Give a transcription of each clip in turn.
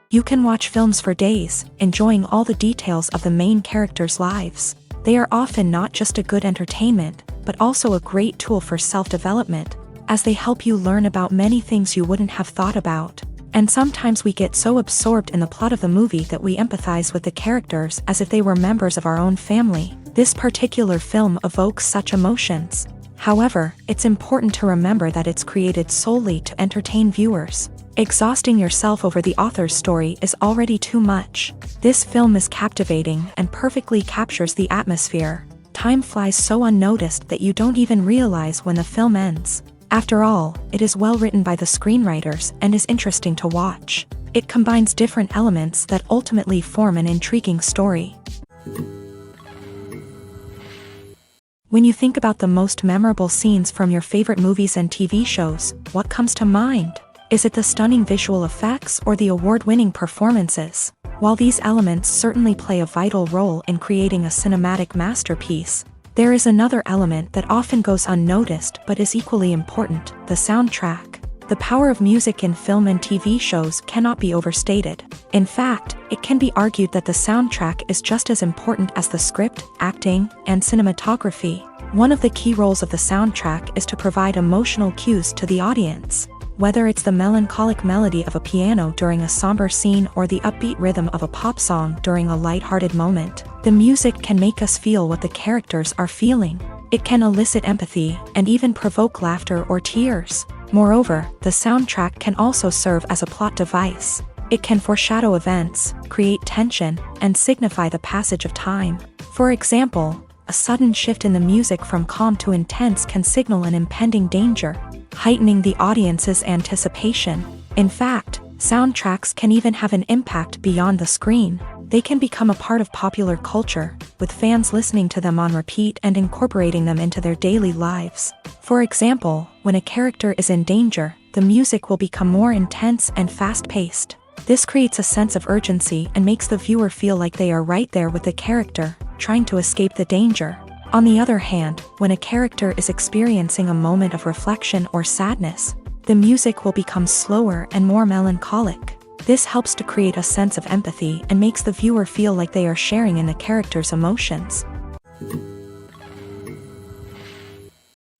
You can watch films for days, enjoying all the details of the main characters' lives. They are often not just a good entertainment, but also a great tool for self-development, as they help you learn about many things you wouldn't have thought about. And sometimes we get so absorbed in the plot of the movie that we empathize with the characters as if they were members of our own family. This particular film evokes such emotions. However, it's important to remember that it's created solely to entertain viewers. Exhausting yourself over the author's story is already too much. This film is captivating and perfectly captures the atmosphere. Time flies so unnoticed that you don't even realize when the film ends. After all, it is well written by the screenwriters and is interesting to watch. It combines different elements that ultimately form an intriguing story. When you think about the most memorable scenes from your favorite movies and TV shows, what comes to mind? Is it the stunning visual effects or the award-winning performances? While these elements certainly play a vital role in creating a cinematic masterpiece, there is another element that often goes unnoticed but is equally important: the soundtrack. The power of music in film and TV shows cannot be overstated. In fact, it can be argued that the soundtrack is just as important as the script, acting, and cinematography. One of the key roles of the soundtrack is to provide emotional cues to the audience. Whether it's the melancholic melody of a piano during a somber scene or the upbeat rhythm of a pop song during a lighthearted moment, the music can make us feel what the characters are feeling. It can elicit empathy and even provoke laughter or tears. Moreover, the soundtrack can also serve as a plot device. It can foreshadow events, create tension, and signify the passage of time. For example, a sudden shift in the music from calm to intense can signal an impending danger, heightening the audience's anticipation. In fact, soundtracks can even have an impact beyond the screen. They can become a part of popular culture, with fans listening to them on repeat and incorporating them into their daily lives. For example, when a character is in danger, the music will become more intense and fast-paced. This creates a sense of urgency and makes the viewer feel like they are right there with the character, trying to escape the danger. On the other hand, when a character is experiencing a moment of reflection or sadness, the music will become slower and more melancholic. This helps to create a sense of empathy and makes the viewer feel like they are sharing in the character's emotions.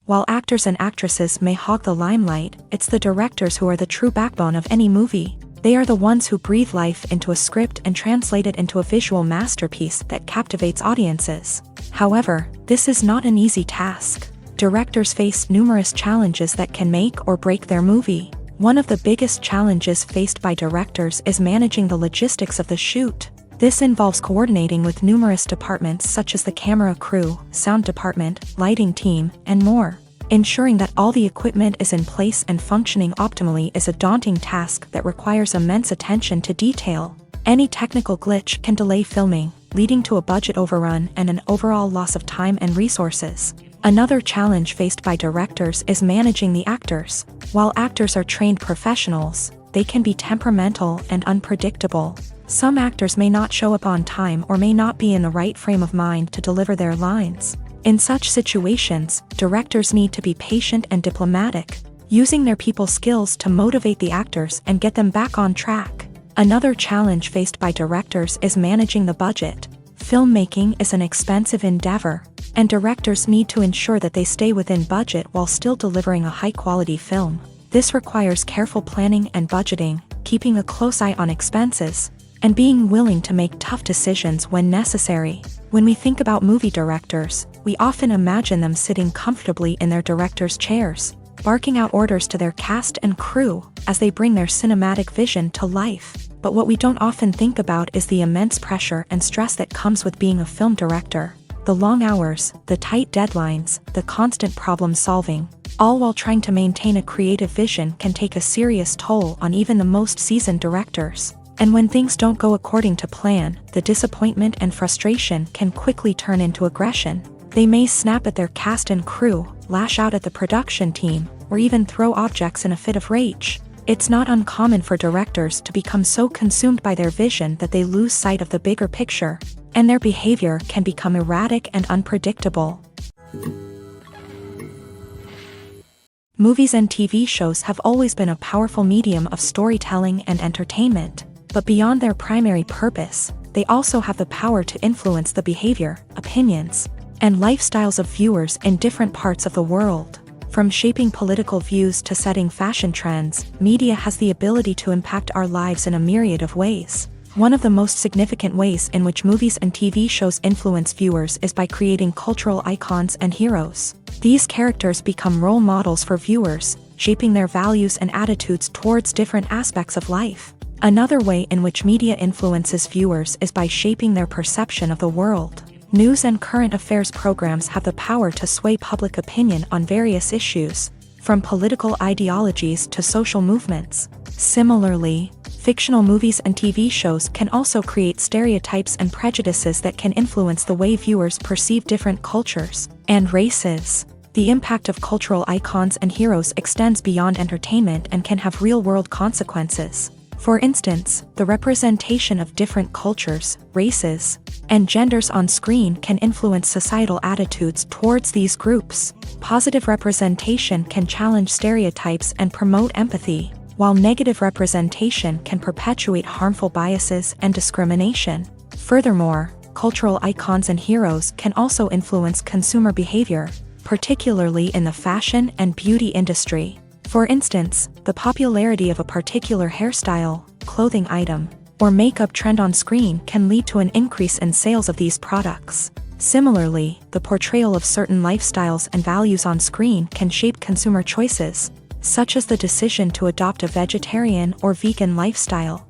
While actors and actresses may hog the limelight, it's the directors who are the true backbone of any movie. They are the ones who breathe life into a script and translate it into a visual masterpiece that captivates audiences. However, this is not an easy task. Directors face numerous challenges that can make or break their movie. One of the biggest challenges faced by directors is managing the logistics of the shoot. This involves coordinating with numerous departments such as the camera crew, sound department, lighting team, and more. Ensuring that all the equipment is in place and functioning optimally is a daunting task that requires immense attention to detail. Any technical glitch can delay filming, leading to a budget overrun and an overall loss of time and resources. Another challenge faced by directors is managing the actors. While actors are trained professionals, they can be temperamental and unpredictable. Some actors may not show up on time or may not be in the right frame of mind to deliver their lines. In such situations, directors need to be patient and diplomatic, using their people skills to motivate the actors and get them back on track. Another challenge faced by directors is managing the budget. Filmmaking is an expensive endeavor, and directors need to ensure that they stay within budget while still delivering a high-quality film. This requires careful planning and budgeting, keeping a close eye on expenses, and being willing to make tough decisions when necessary. When we think about movie directors, we often imagine them sitting comfortably in their director's chairs, barking out orders to their cast and crew as they bring their cinematic vision to life. But what we don't often think about is the immense pressure and stress that comes with being a film director. The long hours, the tight deadlines, the constant problem solving, all while trying to maintain a creative vision can take a serious toll on even the most seasoned directors. And when things don't go according to plan, the disappointment and frustration can quickly turn into aggression. They may snap at their cast and crew, lash out at the production team, or even throw objects in a fit of rage. It's not uncommon for directors to become so consumed by their vision that they lose sight of the bigger picture, and their behavior can become erratic and unpredictable. Movies and TV shows have always been a powerful medium of storytelling and entertainment. But beyond their primary purpose, they also have the power to influence the behavior, opinions, and lifestyles of viewers in different parts of the world. From shaping political views to setting fashion trends, media has the ability to impact our lives in a myriad of ways. One of the most significant ways in which movies and TV shows influence viewers is by creating cultural icons and heroes. These characters become role models for viewers, shaping their values and attitudes towards different aspects of life. Another way in which media influences viewers is by shaping their perception of the world. News and current affairs programs have the power to sway public opinion on various issues, from political ideologies to social movements. Similarly, fictional movies and TV shows can also create stereotypes and prejudices that can influence the way viewers perceive different cultures and races. The impact of cultural icons and heroes extends beyond entertainment and can have real-world consequences. For instance, the representation of different cultures, races, and genders on screen can influence societal attitudes towards these groups. Positive representation can challenge stereotypes and promote empathy, while negative representation can perpetuate harmful biases and discrimination. Furthermore, cultural icons and heroes can also influence consumer behavior, particularly in the fashion and beauty industry. For instance, the popularity of a particular hairstyle, clothing item, or makeup trend on screen can lead to an increase in sales of these products. Similarly, the portrayal of certain lifestyles and values on screen can shape consumer choices, such as the decision to adopt a vegetarian or vegan lifestyle.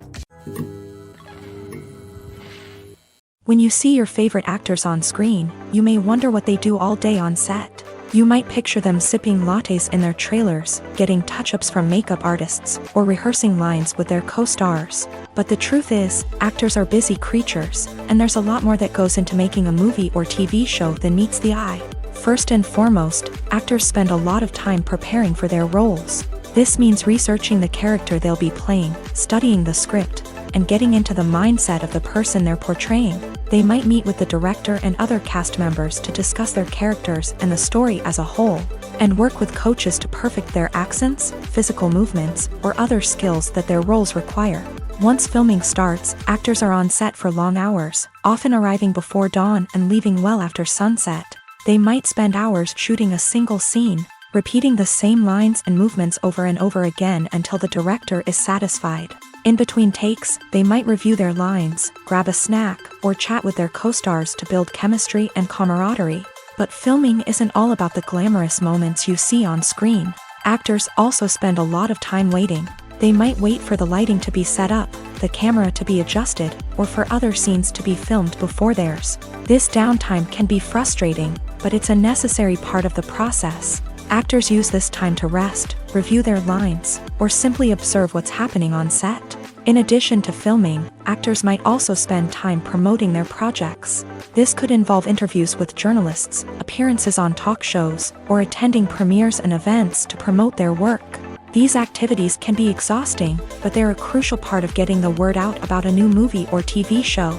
When you see your favorite actors on screen, you may wonder what they do all day on set. You might picture them sipping lattes in their trailers, getting touch-ups from makeup artists, or rehearsing lines with their co-stars. But the truth is, actors are busy creatures, and there's a lot more that goes into making a movie or TV show than meets the eye. First and foremost, actors spend a lot of time preparing for their roles. This means researching the character they'll be playing, studying the script, and getting into the mindset of the person they're portraying. They might meet with the director and other cast members to discuss their characters and the story as a whole, and work with coaches to perfect their accents, physical movements, or other skills that their roles require. Once filming starts, actors are on set for long hours, often arriving before dawn and leaving well after sunset. They might spend hours shooting a single scene, repeating the same lines and movements over and over again until the director is satisfied. In between takes, they might review their lines, grab a snack, or chat with their co-stars to build chemistry and camaraderie. But filming isn't all about the glamorous moments you see on screen. Actors also spend a lot of time waiting. They might wait for the lighting to be set up, the camera to be adjusted, or for other scenes to be filmed before theirs. This downtime can be frustrating, but it's a necessary part of the process. Actors use this time to rest, review their lines, or simply observe what's happening on set. In addition to filming, actors might also spend time promoting their projects. This could involve interviews with journalists, appearances on talk shows, or attending premieres and events to promote their work. These activities can be exhausting, but they're a crucial part of getting the word out about a new movie or TV show.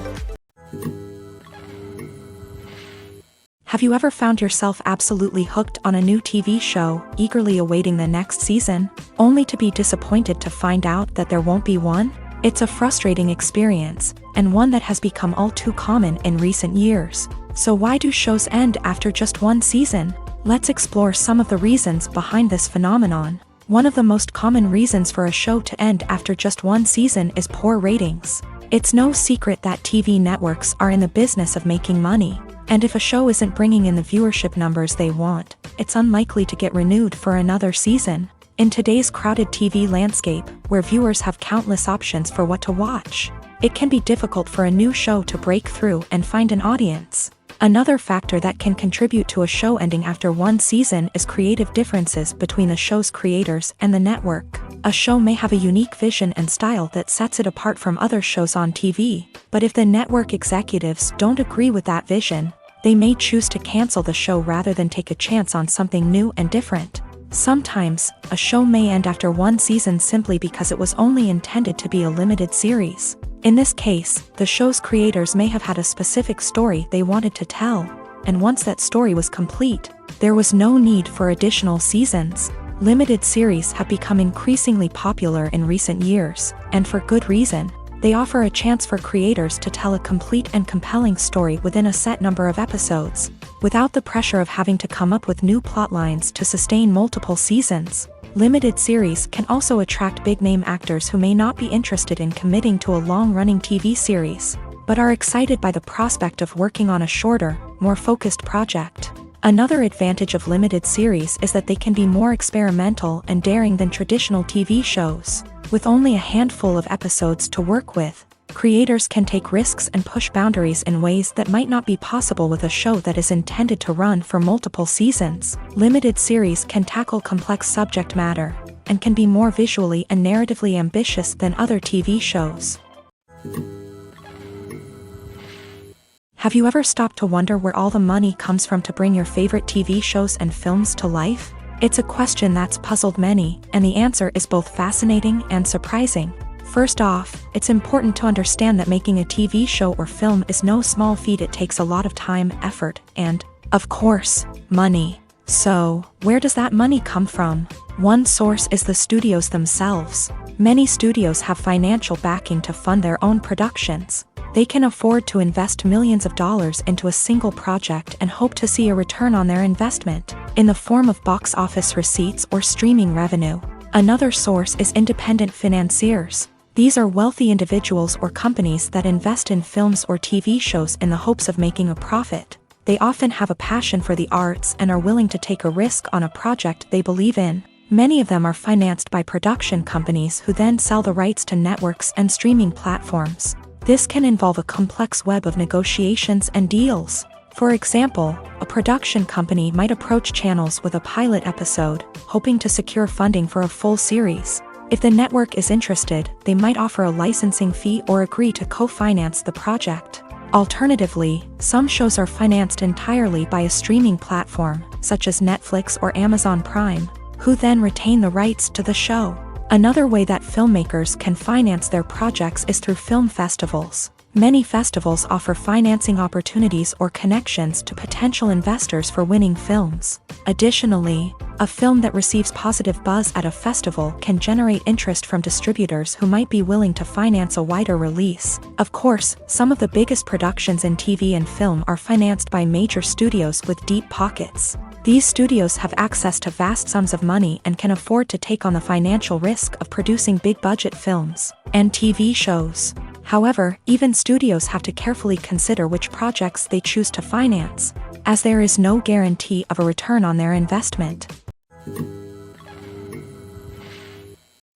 Have you ever found yourself absolutely hooked on a new TV show, eagerly awaiting the next season, only to be disappointed to find out that there won't be one? It's a frustrating experience, and one that has become all too common in recent years. So why do shows end after just one season? Let's explore some of the reasons behind this phenomenon. One of the most common reasons for a show to end after just one season is poor ratings. It's no secret that TV networks are in the business of making money. And if a show isn't bringing in the viewership numbers they want, it's unlikely to get renewed for another season. In today's crowded TV landscape, where viewers have countless options for what to watch, it can be difficult for a new show to break through and find an audience. Another factor that can contribute to a show ending after one season is creative differences between the show's creators and the network. A show may have a unique vision and style that sets it apart from other shows on TV, but if the network executives don't agree with that vision, they may choose to cancel the show rather than take a chance on something new and different. Sometimes, a show may end after one season simply because it was only intended to be a limited series. In this case, the show's creators may have had a specific story they wanted to tell, and once that story was complete, there was no need for additional seasons. Limited series have become increasingly popular in recent years, and for good reason. They offer a chance for creators to tell a complete and compelling story within a set number of episodes, without the pressure of having to come up with new plotlines to sustain multiple seasons. Limited series can also attract big-name actors who may not be interested in committing to a long-running TV series, but are excited by the prospect of working on a shorter, more focused project. Another advantage of limited series is that they can be more experimental and daring than traditional TV shows. With only a handful of episodes to work with, creators can take risks and push boundaries in ways that might not be possible with a show that is intended to run for multiple seasons. Limited series can tackle complex subject matter, and can be more visually and narratively ambitious than other TV shows. Have you ever stopped to wonder where all the money comes from to bring your favorite TV shows and films to life? It's a question that's puzzled many, and the answer is both fascinating and surprising. First off, it's important to understand that making a TV show or film is no small feat. It takes a lot of time, effort, and, of course, money. So, where does that money come from? One source is the studios themselves. Many studios have financial backing to fund their own productions. They can afford to invest millions of dollars into a single project and hope to see a return on their investment, in the form of box office receipts or streaming revenue. Another source is independent financiers. These are wealthy individuals or companies that invest in films or TV shows in the hopes of making a profit. They often have a passion for the arts and are willing to take a risk on a project they believe in. Many of them are financed by production companies who then sell the rights to networks and streaming platforms. This can involve a complex web of negotiations and deals. For example, a production company might approach channels with a pilot episode, hoping to secure funding for a full series. If the network is interested, they might offer a licensing fee or agree to co-finance the project. Alternatively, some shows are financed entirely by a streaming platform, such as Netflix or Amazon Prime, who then retain the rights to the show. Another way that filmmakers can finance their projects is through film festivals. Many festivals offer financing opportunities or connections to potential investors for winning films. Additionally, a film that receives positive buzz at a festival can generate interest from distributors who might be willing to finance a wider release. Of course, some of the biggest productions in TV and film are financed by major studios with deep pockets. These studios have access to vast sums of money and can afford to take on the financial risk of producing big-budget films and TV shows. However, even studios have to carefully consider which projects they choose to finance, as there is no guarantee of a return on their investment.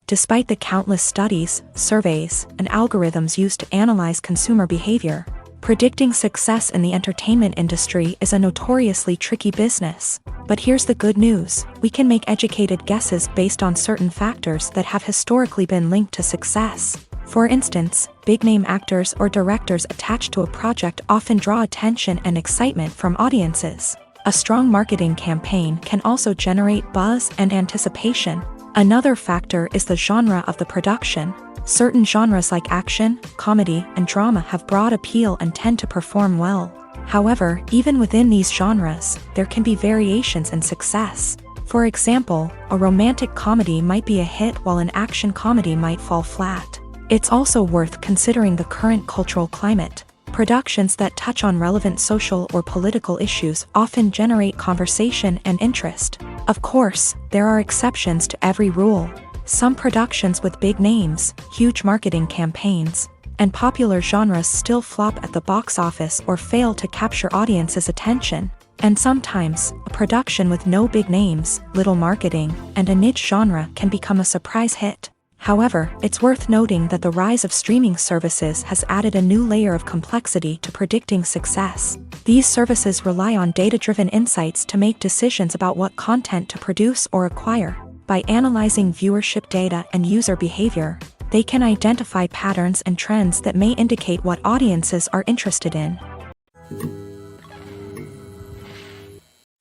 Despite the countless studies, surveys, and algorithms used to analyze consumer behavior, predicting success in the entertainment industry is a notoriously tricky business. But here's the good news: we can make educated guesses based on certain factors that have historically been linked to success. For instance, big-name actors or directors attached to a project often draw attention and excitement from audiences. A strong marketing campaign can also generate buzz and anticipation. Another factor is the genre of the production. Certain genres like action, comedy, and drama have broad appeal and tend to perform well. However, even within these genres, there can be variations in success. For example, a romantic comedy might be a hit while an action comedy might fall flat. It's also worth considering the current cultural climate. Productions that touch on relevant social or political issues often generate conversation and interest. Of course, there are exceptions to every rule. Some productions with big names, huge marketing campaigns, and popular genres still flop at the box office or fail to capture audiences' attention. And sometimes, a production with no big names, little marketing, and a niche genre can become a surprise hit. However, it's worth noting that the rise of streaming services has added a new layer of complexity to predicting success. These services rely on data-driven insights to make decisions about what content to produce or acquire. By analyzing viewership data and user behavior, they can identify patterns and trends that may indicate what audiences are interested in.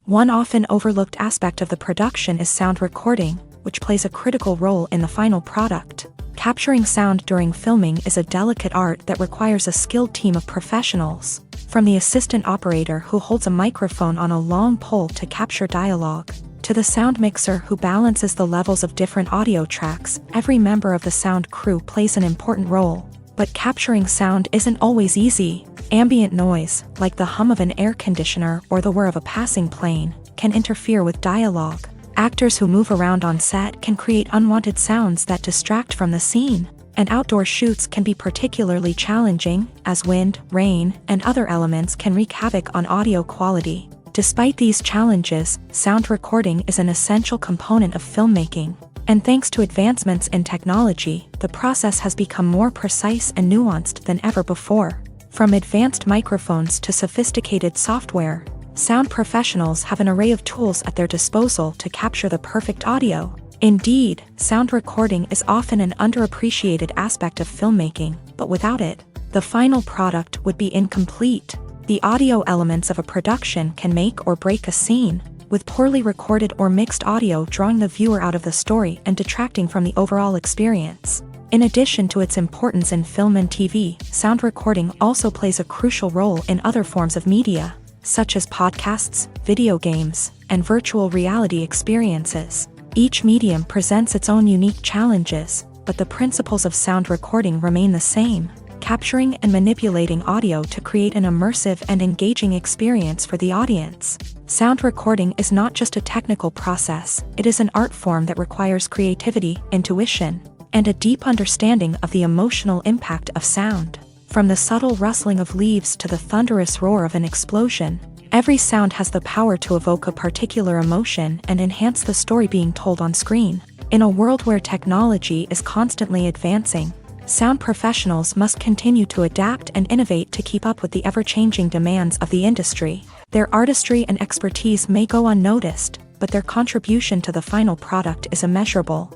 One often overlooked aspect of the production is sound recording, which plays a critical role in the final product. Capturing sound during filming is a delicate art that requires a skilled team of professionals. From the assistant operator who holds a microphone on a long pole to capture dialogue, to the sound mixer who balances the levels of different audio tracks, every member of the sound crew plays an important role. But capturing sound isn't always easy. Ambient noise, like the hum of an air conditioner or the whir of a passing plane, can interfere with dialogue. Actors who move around on set can create unwanted sounds that distract from the scene. And outdoor shoots can be particularly challenging, as wind, rain, and other elements can wreak havoc on audio quality. Despite these challenges, sound recording is an essential component of filmmaking. And thanks to advancements in technology, the process has become more precise and nuanced than ever before. From advanced microphones to sophisticated software, sound professionals have an array of tools at their disposal to capture the perfect audio. Indeed, sound recording is often an underappreciated aspect of filmmaking, but without it, the final product would be incomplete. The audio elements of a production can make or break a scene, with poorly recorded or mixed audio drawing the viewer out of the story and detracting from the overall experience. In addition to its importance in film and TV, sound recording also plays a crucial role in other forms of media, such as podcasts, video games, and virtual reality experiences. Each medium presents its own unique challenges, but the principles of sound recording remain the same, capturing and manipulating audio to create an immersive and engaging experience for the audience. Sound recording is not just a technical process, it is an art form that requires creativity, intuition, and a deep understanding of the emotional impact of sound. From the subtle rustling of leaves to the thunderous roar of an explosion, every sound has the power to evoke a particular emotion and enhance the story being told on screen. In a world where technology is constantly advancing, sound professionals must continue to adapt and innovate to keep up with the ever-changing demands of the industry. Their artistry and expertise may go unnoticed, but their contribution to the final product is immeasurable.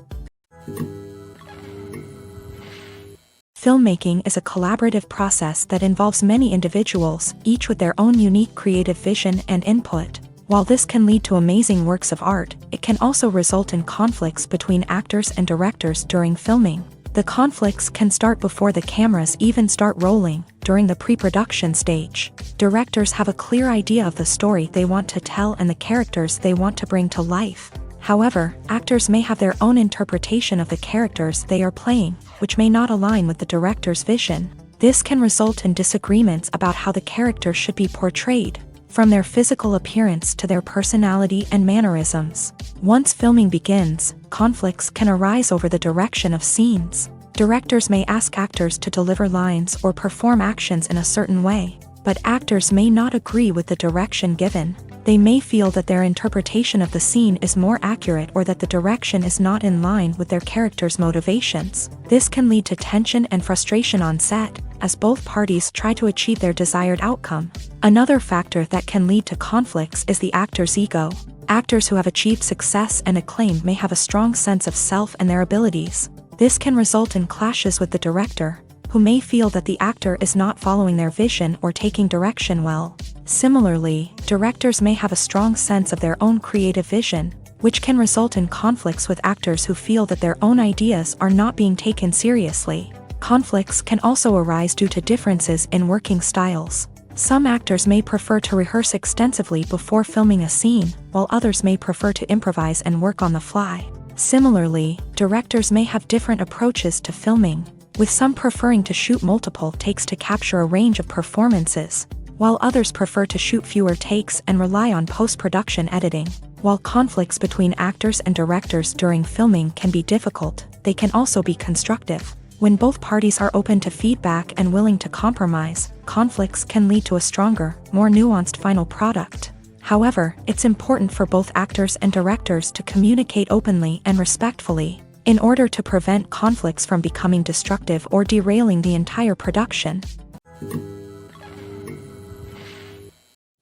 Filmmaking is a collaborative process that involves many individuals, each with their own unique creative vision and input. While this can lead to amazing works of art, it can also result in conflicts between actors and directors during filming. The conflicts can start before the cameras even start rolling, during the pre-production stage. Directors have a clear idea of the story they want to tell and the characters they want to bring to life. However, actors may have their own interpretation of the characters they are playing, which may not align with the director's vision. This can result in disagreements about how the characters should be portrayed, from their physical appearance to their personality and mannerisms. Once filming begins, conflicts can arise over the direction of scenes. Directors may ask actors to deliver lines or perform actions in a certain way, but actors may not agree with the direction given. They may feel that their interpretation of the scene is more accurate or that the direction is not in line with their character's motivations. This can lead to tension and frustration on set, as both parties try to achieve their desired outcome. Another factor that can lead to conflicts is the actor's ego. Actors who have achieved success and acclaim may have a strong sense of self and their abilities. This can result in clashes with the director, who may feel that the actor is not following their vision or taking direction well. Similarly, directors may have a strong sense of their own creative vision, which can result in conflicts with actors who feel that their own ideas are not being taken seriously. Conflicts can also arise due to differences in working styles. Some actors may prefer to rehearse extensively before filming a scene, while others may prefer to improvise and work on the fly. Similarly, directors may have different approaches to filming, with some preferring to shoot multiple takes to capture a range of performances, while others prefer to shoot fewer takes and rely on post-production editing. While conflicts between actors and directors during filming can be difficult, they can also be constructive. When both parties are open to feedback and willing to compromise, conflicts can lead to a stronger, more nuanced final product. However, it's important for both actors and directors to communicate openly and respectfully, in order to prevent conflicts from becoming destructive or derailing the entire production.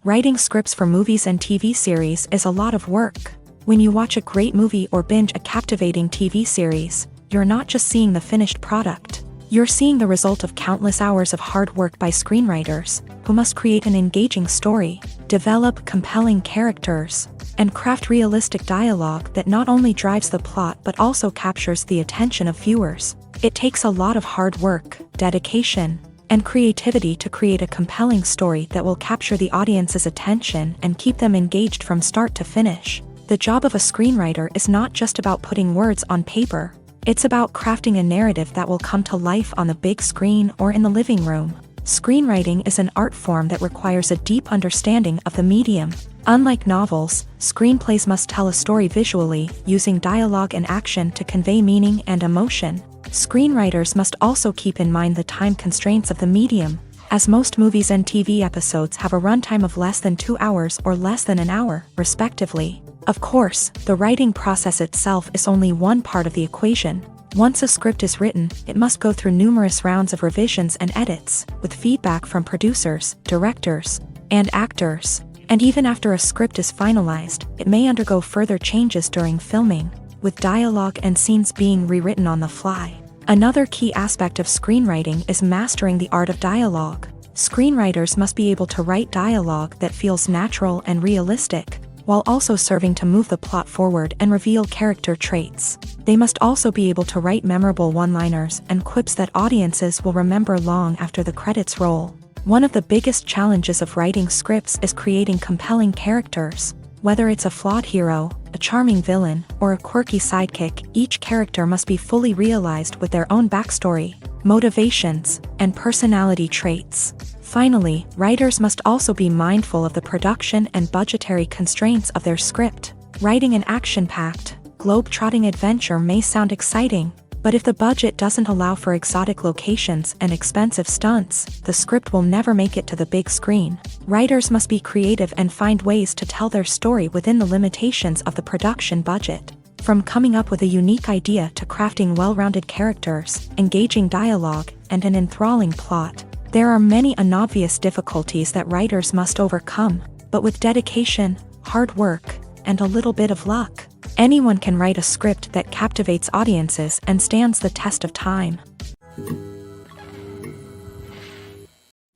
Writing scripts for movies and TV series is a lot of work. When you watch a great movie or binge a captivating TV series, you're not just seeing the finished product. You're seeing the result of countless hours of hard work by screenwriters, who must create an engaging story, develop compelling characters, and craft realistic dialogue that not only drives the plot but also captures the attention of viewers. It takes a lot of hard work, dedication, and creativity to create a compelling story that will capture the audience's attention and keep them engaged from start to finish. The job of a screenwriter is not just about putting words on paper. It's about crafting a narrative that will come to life on the big screen or in the living room. Screenwriting is an art form that requires a deep understanding of the medium. Unlike novels, screenplays must tell a story visually, using dialogue and action to convey meaning and emotion. Screenwriters must also keep in mind the time constraints of the medium, as most movies and TV episodes have a runtime of less than 2 hours or less than an hour, respectively. Of course, the writing process itself is only one part of the equation. Once a script is written, it must go through numerous rounds of revisions and edits, with feedback from producers, directors, and actors. And even after a script is finalized, it may undergo further changes during filming, with dialogue and scenes being rewritten on the fly. Another key aspect of screenwriting is mastering the art of dialogue. Screenwriters must be able to write dialogue that feels natural and realistic, while also serving to move the plot forward and reveal character traits. They must also be able to write memorable one-liners and quips that audiences will remember long after the credits roll. One of the biggest challenges of writing scripts is creating compelling characters. Whether it's a flawed hero, a charming villain, or a quirky sidekick, each character must be fully realized with their own backstory, motivations, and personality traits. Finally, writers must also be mindful of the production and budgetary constraints of their script. Writing an action-packed, globe-trotting adventure may sound exciting, but if the budget doesn't allow for exotic locations and expensive stunts, the script will never make it to the big screen. Writers must be creative and find ways to tell their story within the limitations of the production budget. From coming up with a unique idea to crafting well-rounded characters, engaging dialogue, and an enthralling plot, there are many unobvious difficulties that writers must overcome, but with dedication, hard work, and a little bit of luck, anyone can write a script that captivates audiences and stands the test of time.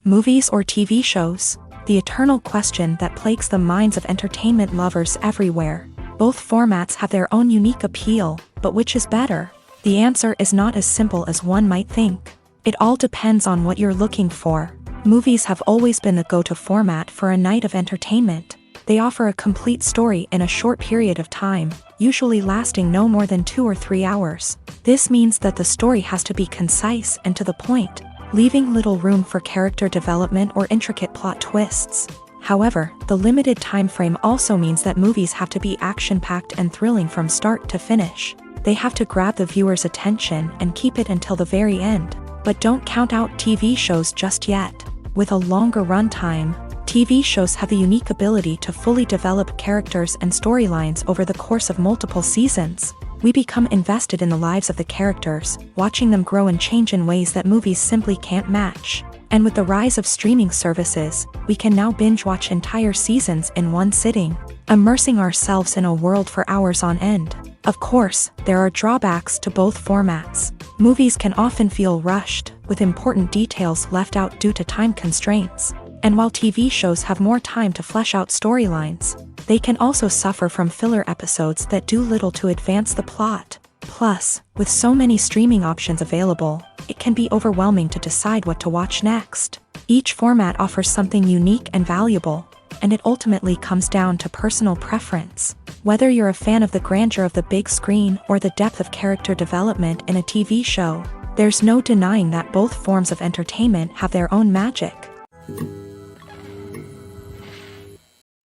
Movies or TV shows? The eternal question that plagues the minds of entertainment lovers everywhere. Both formats have their own unique appeal, but which is better? The answer is not as simple as one might think. It all depends on what you're looking for. Movies have always been the go-to format for a night of entertainment. They offer a complete story in a short period of time, usually lasting no more than 2 or 3 hours. This means that the story has to be concise and to the point, leaving little room for character development or intricate plot twists. However, the limited time frame also means that movies have to be action-packed and thrilling from start to finish. They have to grab the viewer's attention and keep it until the very end. But don't count out TV shows just yet. With a longer runtime, TV shows have the unique ability to fully develop characters and storylines over the course of multiple seasons. We become invested in the lives of the characters, watching them grow and change in ways that movies simply can't match. And with the rise of streaming services, we can now binge-watch entire seasons in one sitting, immersing ourselves in a world for hours on end. Of course, there are drawbacks to both formats. Movies can often feel rushed, with important details left out due to time constraints. And while TV shows have more time to flesh out storylines, they can also suffer from filler episodes that do little to advance the plot. Plus, with so many streaming options available, it can be overwhelming to decide what to watch next. Each format offers something unique and valuable, and it ultimately comes down to personal preference. Whether you're a fan of the grandeur of the big screen or the depth of character development in a TV show, there's no denying that both forms of entertainment have their own magic.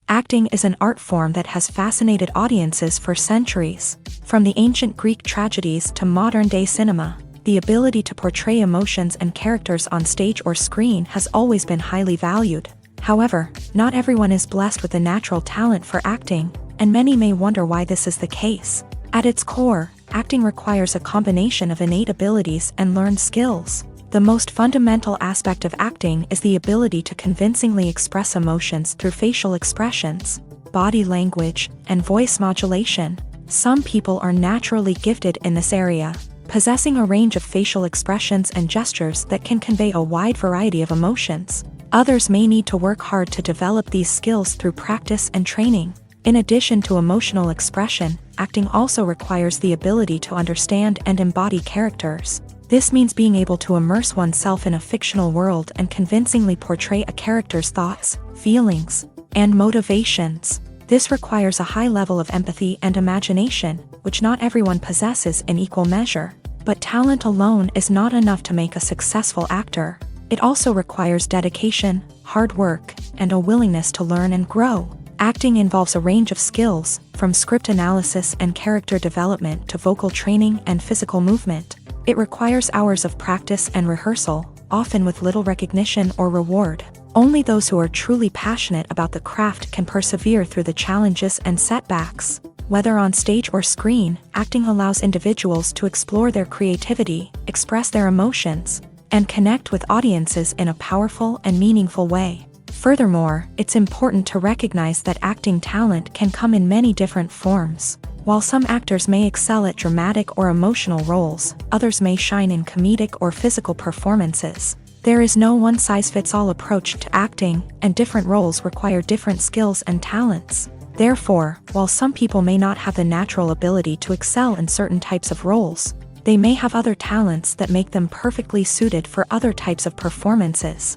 Acting is an art form that has fascinated audiences for centuries. From the ancient Greek tragedies to modern-day cinema, the ability to portray emotions and characters on stage or screen has always been highly valued. However, not everyone is blessed with a natural talent for acting, and many may wonder why this is the case. At its core, acting requires a combination of innate abilities and learned skills. The most fundamental aspect of acting is the ability to convincingly express emotions through facial expressions, body language, and voice modulation. Some people are naturally gifted in this area, possessing a range of facial expressions and gestures that can convey a wide variety of emotions. Others may need to work hard to develop these skills through practice and training. In addition to emotional expression, acting also requires the ability to understand and embody characters. This means being able to immerse oneself in a fictional world and convincingly portray a character's thoughts, feelings, and motivations. This requires a high level of empathy and imagination, which not everyone possesses in equal measure. But talent alone is not enough to make a successful actor. It also requires dedication, hard work, and a willingness to learn and grow. Acting involves a range of skills, from script analysis and character development to vocal training and physical movement. It requires hours of practice and rehearsal, often with little recognition or reward. Only those who are truly passionate about the craft can persevere through the challenges and setbacks. Whether on stage or screen, acting allows individuals to explore their creativity, express their emotions, and connect with audiences in a powerful and meaningful way. Furthermore, it's important to recognize that acting talent can come in many different forms. While some actors may excel at dramatic or emotional roles, others may shine in comedic or physical performances. There is no one-size-fits-all approach to acting, and different roles require different skills and talents. Therefore, while some people may not have the natural ability to excel in certain types of roles, they may have other talents that make them perfectly suited for other types of performances.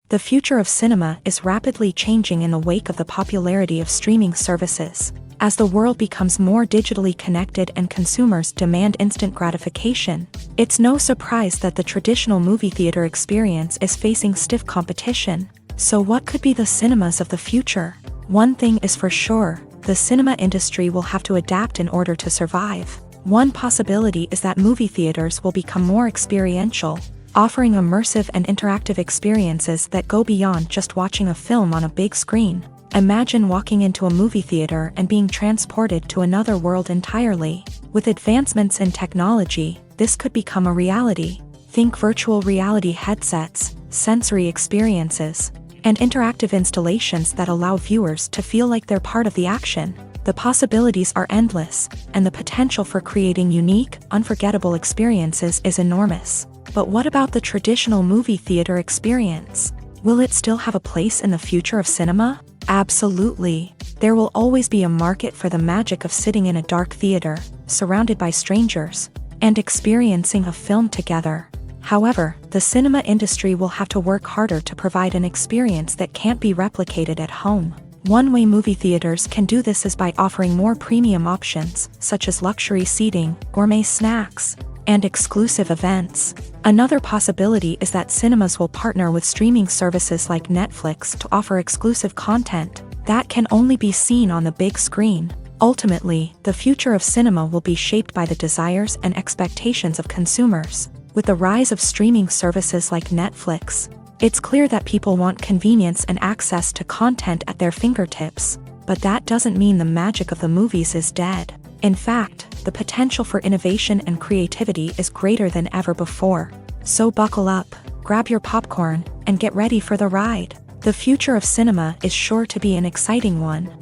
The future of cinema is rapidly changing in the wake of the popularity of streaming services. As the world becomes more digitally connected and consumers demand instant gratification, it's no surprise that the traditional movie theater experience is facing stiff competition. So what could be the cinemas of the future? One thing is for sure, the cinema industry will have to adapt in order to survive. One possibility is that movie theaters will become more experiential, offering immersive and interactive experiences that go beyond just watching a film on a big screen. Imagine walking into a movie theater and being transported to another world entirely. With advancements in technology, this could become a reality. Think virtual reality headsets, sensory experiences, and interactive installations that allow viewers to feel like they're part of the action. The possibilities are endless, and the potential for creating unique, unforgettable experiences is enormous. But what about the traditional movie theater experience? Will it still have a place in the future of cinema? Absolutely. There will always be a market for the magic of sitting in a dark theater, surrounded by strangers, and experiencing a film together. However, the cinema industry will have to work harder to provide an experience that can't be replicated at home. One way movie theaters can do this is by offering more premium options, such as luxury seating, gourmet snacks, and exclusive events. Another possibility is that cinemas will partner with streaming services like Netflix to offer exclusive content that can only be seen on the big screen. Ultimately, the future of cinema will be shaped by the desires and expectations of consumers. With the rise of streaming services like Netflix, it's clear that people want convenience and access to content at their fingertips. But that doesn't mean the magic of the movies is dead. In fact, the potential for innovation and creativity is greater than ever before. So buckle up, grab your popcorn, and get ready for the ride. The future of cinema is sure to be an exciting one.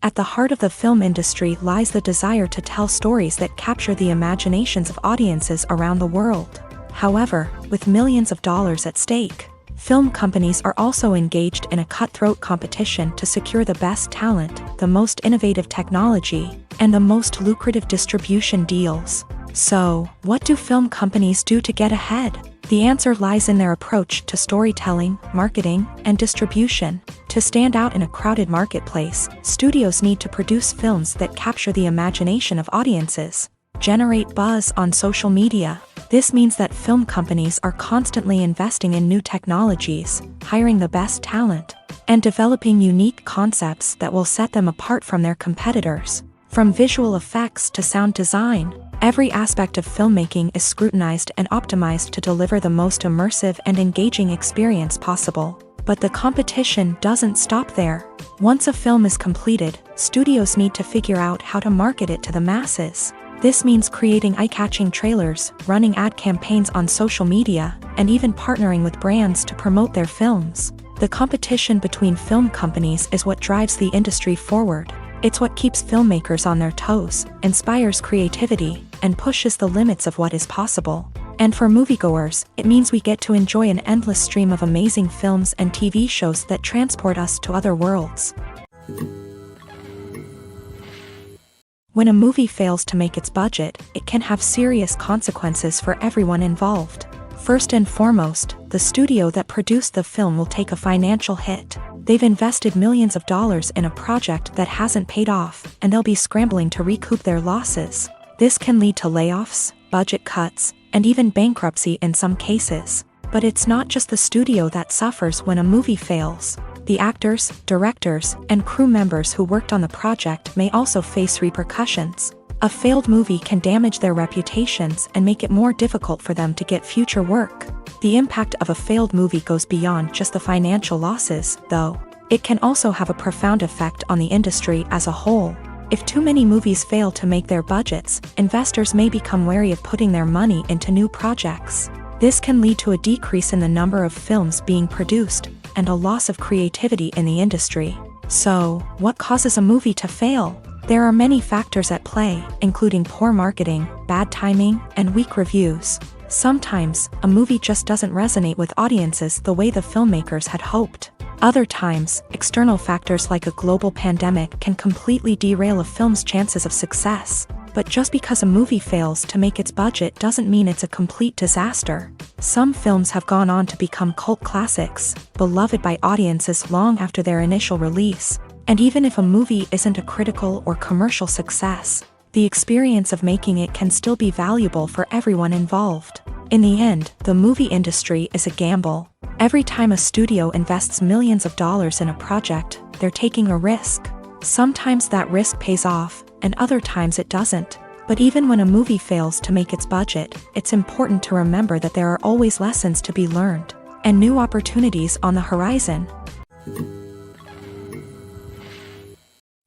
At the heart of the film industry lies the desire to tell stories that capture the imaginations of audiences around the world. However, with millions of dollars at stake, film companies are also engaged in a cutthroat competition to secure the best talent, the most innovative technology, and the most lucrative distribution deals. So, what do film companies do to get ahead? The answer lies in their approach to storytelling, marketing, and distribution. To stand out in a crowded marketplace, studios need to produce films that capture the imagination of audiences, generate buzz on social media. This means that film companies are constantly investing in new technologies, hiring the best talent, and developing unique concepts that will set them apart from their competitors. From visual effects to sound design, every aspect of filmmaking is scrutinized and optimized to deliver the most immersive and engaging experience possible. But the competition doesn't stop there. Once a film is completed, studios need to figure out how to market it to the masses. This means creating eye-catching trailers, running ad campaigns on social media, and even partnering with brands to promote their films. The competition between film companies is what drives the industry forward. It's what keeps filmmakers on their toes, inspires creativity, and pushes the limits of what is possible. And for moviegoers, it means we get to enjoy an endless stream of amazing films and TV shows that transport us to other worlds. When a movie fails to make its budget, it can have serious consequences for everyone involved. First and foremost, the studio that produced the film will take a financial hit. They've invested millions of dollars in a project that hasn't paid off, and they'll be scrambling to recoup their losses. This can lead to layoffs, budget cuts, and even bankruptcy in some cases. But it's not just the studio that suffers when a movie fails. The actors, directors, and crew members who worked on the project may also face repercussions. A failed movie can damage their reputations and make it more difficult for them to get future work. The impact of a failed movie goes beyond just the financial losses, though. It can also have a profound effect on the industry as a whole. If too many movies fail to make their budgets, investors may become wary of putting their money into new projects. This can lead to a decrease in the number of films being produced, and a loss of creativity in the industry. So, what causes a movie to fail? There are many factors at play, including poor marketing, bad timing, and weak reviews. Sometimes, a movie just doesn't resonate with audiences the way the filmmakers had hoped. Other times, external factors like a global pandemic can completely derail a film's chances of success. But just because a movie fails to make its budget doesn't mean it's a complete disaster. Some films have gone on to become cult classics, beloved by audiences long after their initial release. And even if a movie isn't a critical or commercial success, the experience of making it can still be valuable for everyone involved. In the end, the movie industry is a gamble. Every time a studio invests millions of dollars in a project, they're taking a risk. Sometimes that risk pays off, and other times it doesn't. But even when a movie fails to make its budget, it's important to remember that there are always lessons to be learned, and new opportunities on the horizon.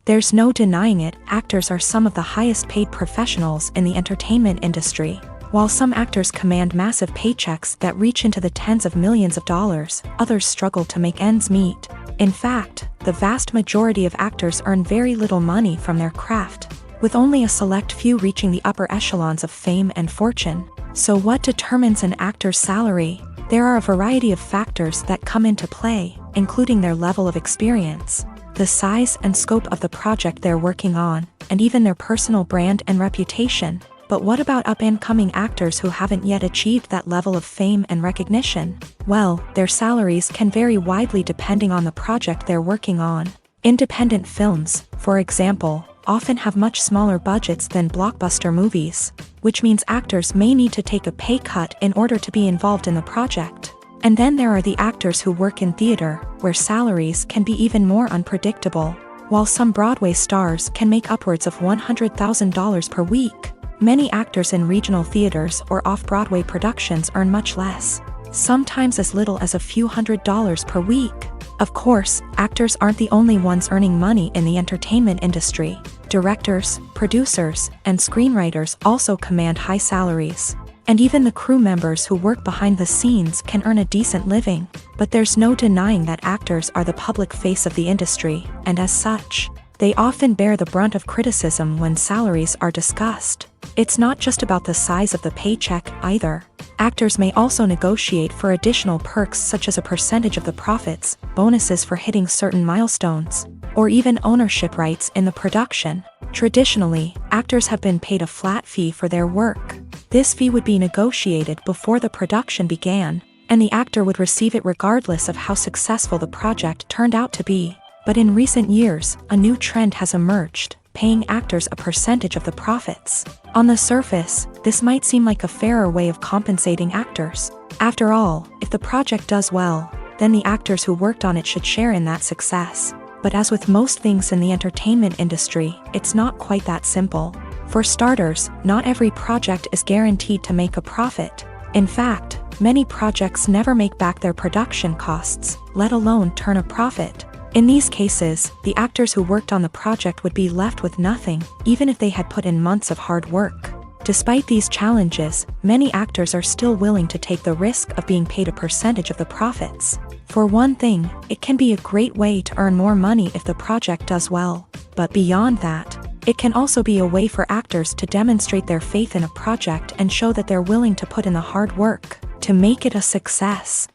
There's no denying it, actors are some of the highest paid professionals in the entertainment industry. While some actors command massive paychecks that reach into the tens of millions of dollars, others struggle to make ends meet. In fact, the vast majority of actors earn very little money from their craft, with only a select few reaching the upper echelons of fame and fortune. So what determines an actor's salary? There are a variety of factors that come into play, including their level of experience, the size and scope of the project they're working on, and even their personal brand and reputation. But what about up-and-coming actors who haven't yet achieved that level of fame and recognition? Well, their salaries can vary widely depending on the project they're working on. Independent films, for example, often have much smaller budgets than blockbuster movies, which means actors may need to take a pay cut in order to be involved in the project. And then there are the actors who work in theater, where salaries can be even more unpredictable. While some Broadway stars can make upwards of $100,000 per week, many actors in regional theaters or off-Broadway productions earn much less, sometimes as little as a few $100s per week. Of course, actors aren't the only ones earning money in the entertainment industry. Directors, producers, and screenwriters also command high salaries. And even the crew members who work behind the scenes can earn a decent living. But there's no denying that actors are the public face of the industry, and as such, they often bear the brunt of criticism when salaries are discussed. It's not just about the size of the paycheck, either. Actors may also negotiate for additional perks such as a percentage of the profits, bonuses for hitting certain milestones, or even ownership rights in the production. Traditionally, actors have been paid a flat fee for their work. This fee would be negotiated before the production began, and the actor would receive it regardless of how successful the project turned out to be. But in recent years, a new trend has emerged, paying actors a percentage of the profits. On the surface, this might seem like a fairer way of compensating actors. After all, if the project does well, then the actors who worked on it should share in that success. But as with most things in the entertainment industry, it's not quite that simple. For starters, not every project is guaranteed to make a profit. In fact, many projects never make back their production costs, let alone turn a profit. In these cases, the actors who worked on the project would be left with nothing, even if they had put in months of hard work. Despite these challenges, many actors are still willing to take the risk of being paid a percentage of the profits. For one thing, it can be a great way to earn more money if the project does well. But beyond that, it can also be a way for actors to demonstrate their faith in a project and show that they're willing to put in the hard work to make it a success.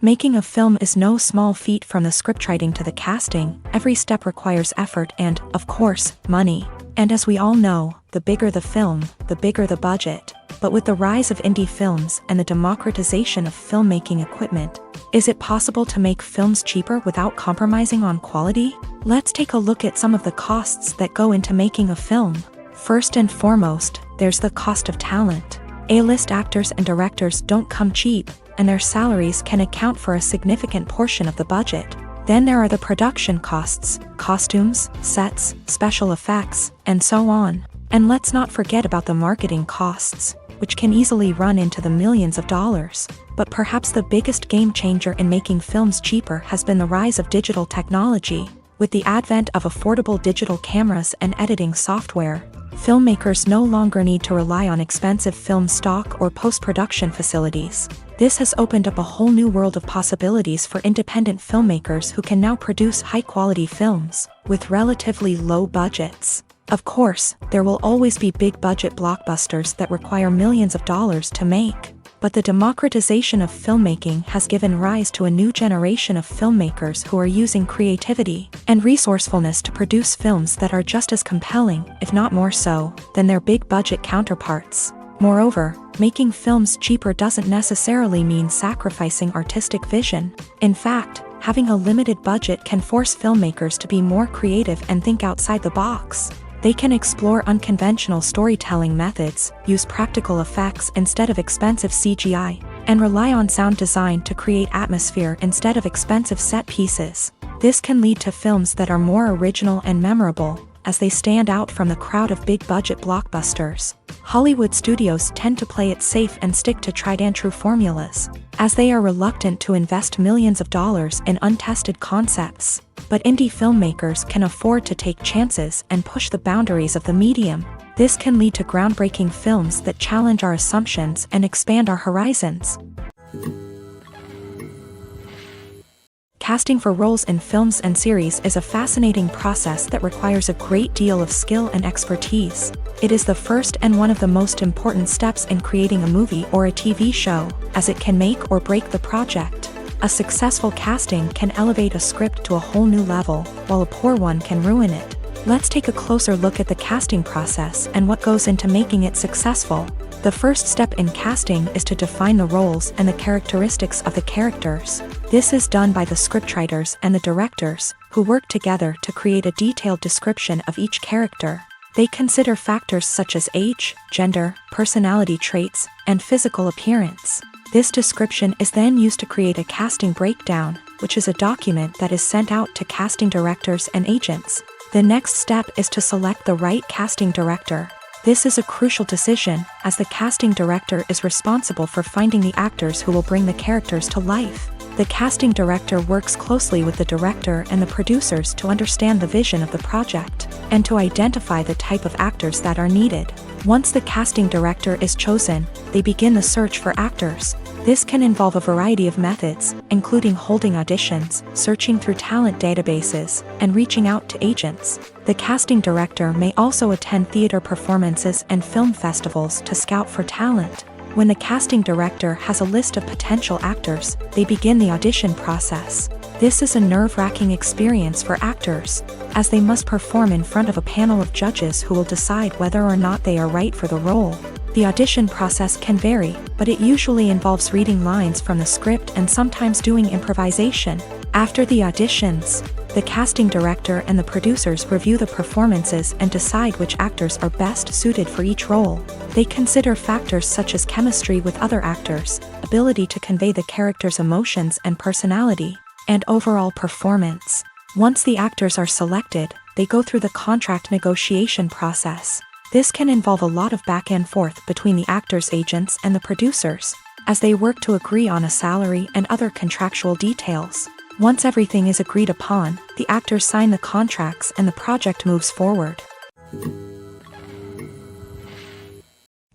Making a film is no small feat. From the scriptwriting to the casting, every step requires effort and, of course, money. And as we all know, the bigger the film, the bigger the budget. But with the rise of indie films and the democratization of filmmaking equipment, is it possible to make films cheaper without compromising on quality? Let's take a look at some of the costs that go into making a film. First and foremost, there's the cost of talent. A-list actors and directors don't come cheap, and their salaries can account for a significant portion of the budget. Then there are the production costs, costumes, sets, special effects, and so on. And let's not forget about the marketing costs, which can easily run into the millions of dollars. But perhaps the biggest game changer in making films cheaper has been the rise of digital technology. With the advent of affordable digital cameras and editing software, filmmakers no longer need to rely on expensive film stock or post-production facilities. This has opened up a whole new world of possibilities for independent filmmakers who can now produce high-quality films with relatively low budgets. Of course, there will always be big-budget blockbusters that require millions of dollars to make. But the democratization of filmmaking has given rise to a new generation of filmmakers who are using creativity and resourcefulness to produce films that are just as compelling, if not more so, than their big-budget counterparts. Moreover, making films cheaper doesn't necessarily mean sacrificing artistic vision. In fact, having a limited budget can force filmmakers to be more creative and think outside the box. They can explore unconventional storytelling methods, use practical effects instead of expensive CGI, and rely on sound design to create atmosphere instead of expensive set pieces. This can lead to films that are more original and memorable, as they stand out from the crowd of big-budget blockbusters. Hollywood studios tend to play it safe and stick to tried-and-true formulas, as they are reluctant to invest millions of dollars in untested concepts. But indie filmmakers can afford to take chances and push the boundaries of the medium. This can lead to groundbreaking films that challenge our assumptions and expand our horizons. Casting for roles in films and series is a fascinating process that requires a great deal of skill and expertise. It is the first and one of the most important steps in creating a movie or a TV show, as it can make or break the project. A successful casting can elevate a script to a whole new level, while a poor one can ruin it. Let's take a closer look at the casting process and what goes into making it successful. The first step in casting is to define the roles and the characteristics of the characters. This is done by the scriptwriters and the directors, who work together to create a detailed description of each character. They consider factors such as age, gender, personality traits, and physical appearance. This description is then used to create a casting breakdown, which is a document that is sent out to casting directors and agents. The next step is to select the right casting director. This is a crucial decision, as the casting director is responsible for finding the actors who will bring the characters to life. The casting director works closely with the director and the producers to understand the vision of the project, and to identify the type of actors that are needed. Once the casting director is chosen, they begin the search for actors. This can involve a variety of methods, including holding auditions, searching through talent databases, and reaching out to agents. The casting director may also attend theater performances and film festivals to scout for talent. When the casting director has a list of potential actors, they begin the audition process. This is a nerve-wracking experience for actors, as they must perform in front of a panel of judges who will decide whether or not they are right for the role. The audition process can vary, but it usually involves reading lines from the script and sometimes doing improvisation. After the auditions, the casting director and the producers review the performances and decide which actors are best suited for each role. They consider factors such as chemistry with other actors, ability to convey the character's emotions and personality, and overall performance. Once the actors are selected, they go through the contract negotiation process. This can involve a lot of back and forth between the actors' agents and the producers, as they work to agree on a salary and other contractual details. Once everything is agreed upon, the actors sign the contracts and the project moves forward.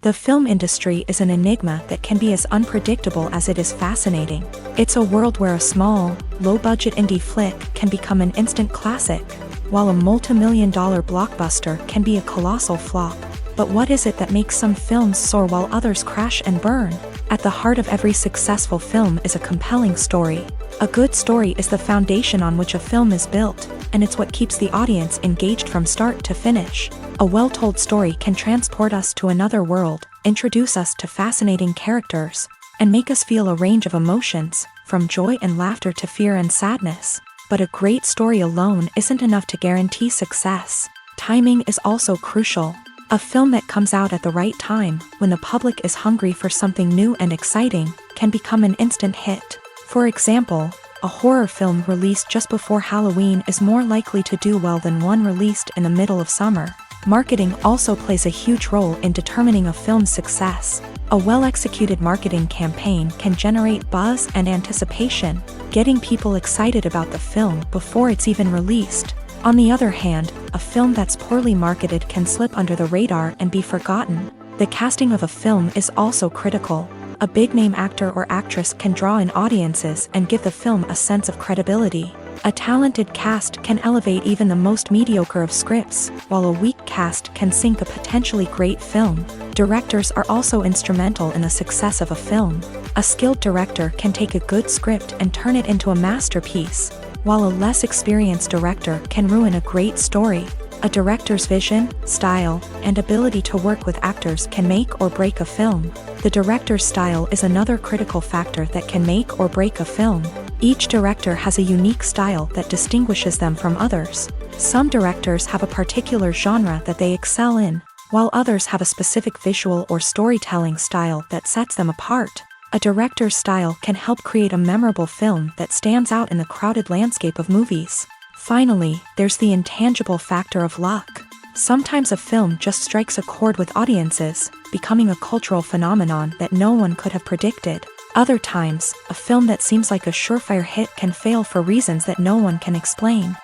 The film industry is an enigma that can be as unpredictable as it is fascinating. It's a world where a small, low-budget indie flick can become an instant classic, while a multi-million-dollar blockbuster can be a colossal flop. But what is it that makes some films soar while others crash and burn? At the heart of every successful film is a compelling story. A good story is the foundation on which a film is built, and it's what keeps the audience engaged from start to finish. A well-told story can transport us to another world, introduce us to fascinating characters, and make us feel a range of emotions, from joy and laughter to fear and sadness. But a great story alone isn't enough to guarantee success. Timing is also crucial. A film that comes out at the right time, when the public is hungry for something new and exciting, can become an instant hit. For example, a horror film released just before Halloween is more likely to do well than one released in the middle of summer. Marketing also plays a huge role in determining a film's success. A well-executed marketing campaign can generate buzz and anticipation, getting people excited about the film before it's even released. On the other hand, a film that's poorly marketed can slip under the radar and be forgotten. The casting of a film is also critical. A big-name actor or actress can draw in audiences and give the film a sense of credibility. A talented cast can elevate even the most mediocre of scripts, while a weak cast can sink a potentially great film. Directors are also instrumental in the success of a film. A skilled director can take a good script and turn it into a masterpiece, while a less experienced director can ruin a great story. A director's vision, style, and ability to work with actors can make or break a film. The director's style is another critical factor that can make or break a film. Each director has a unique style that distinguishes them from others. Some directors have a particular genre that they excel in, while others have a specific visual or storytelling style that sets them apart. A director's style can help create a memorable film that stands out in the crowded landscape of movies. Finally, there's the intangible factor of luck. Sometimes a film just strikes a chord with audiences, becoming a cultural phenomenon that no one could have predicted. Other times, a film that seems like a surefire hit can fail for reasons that no one can explain.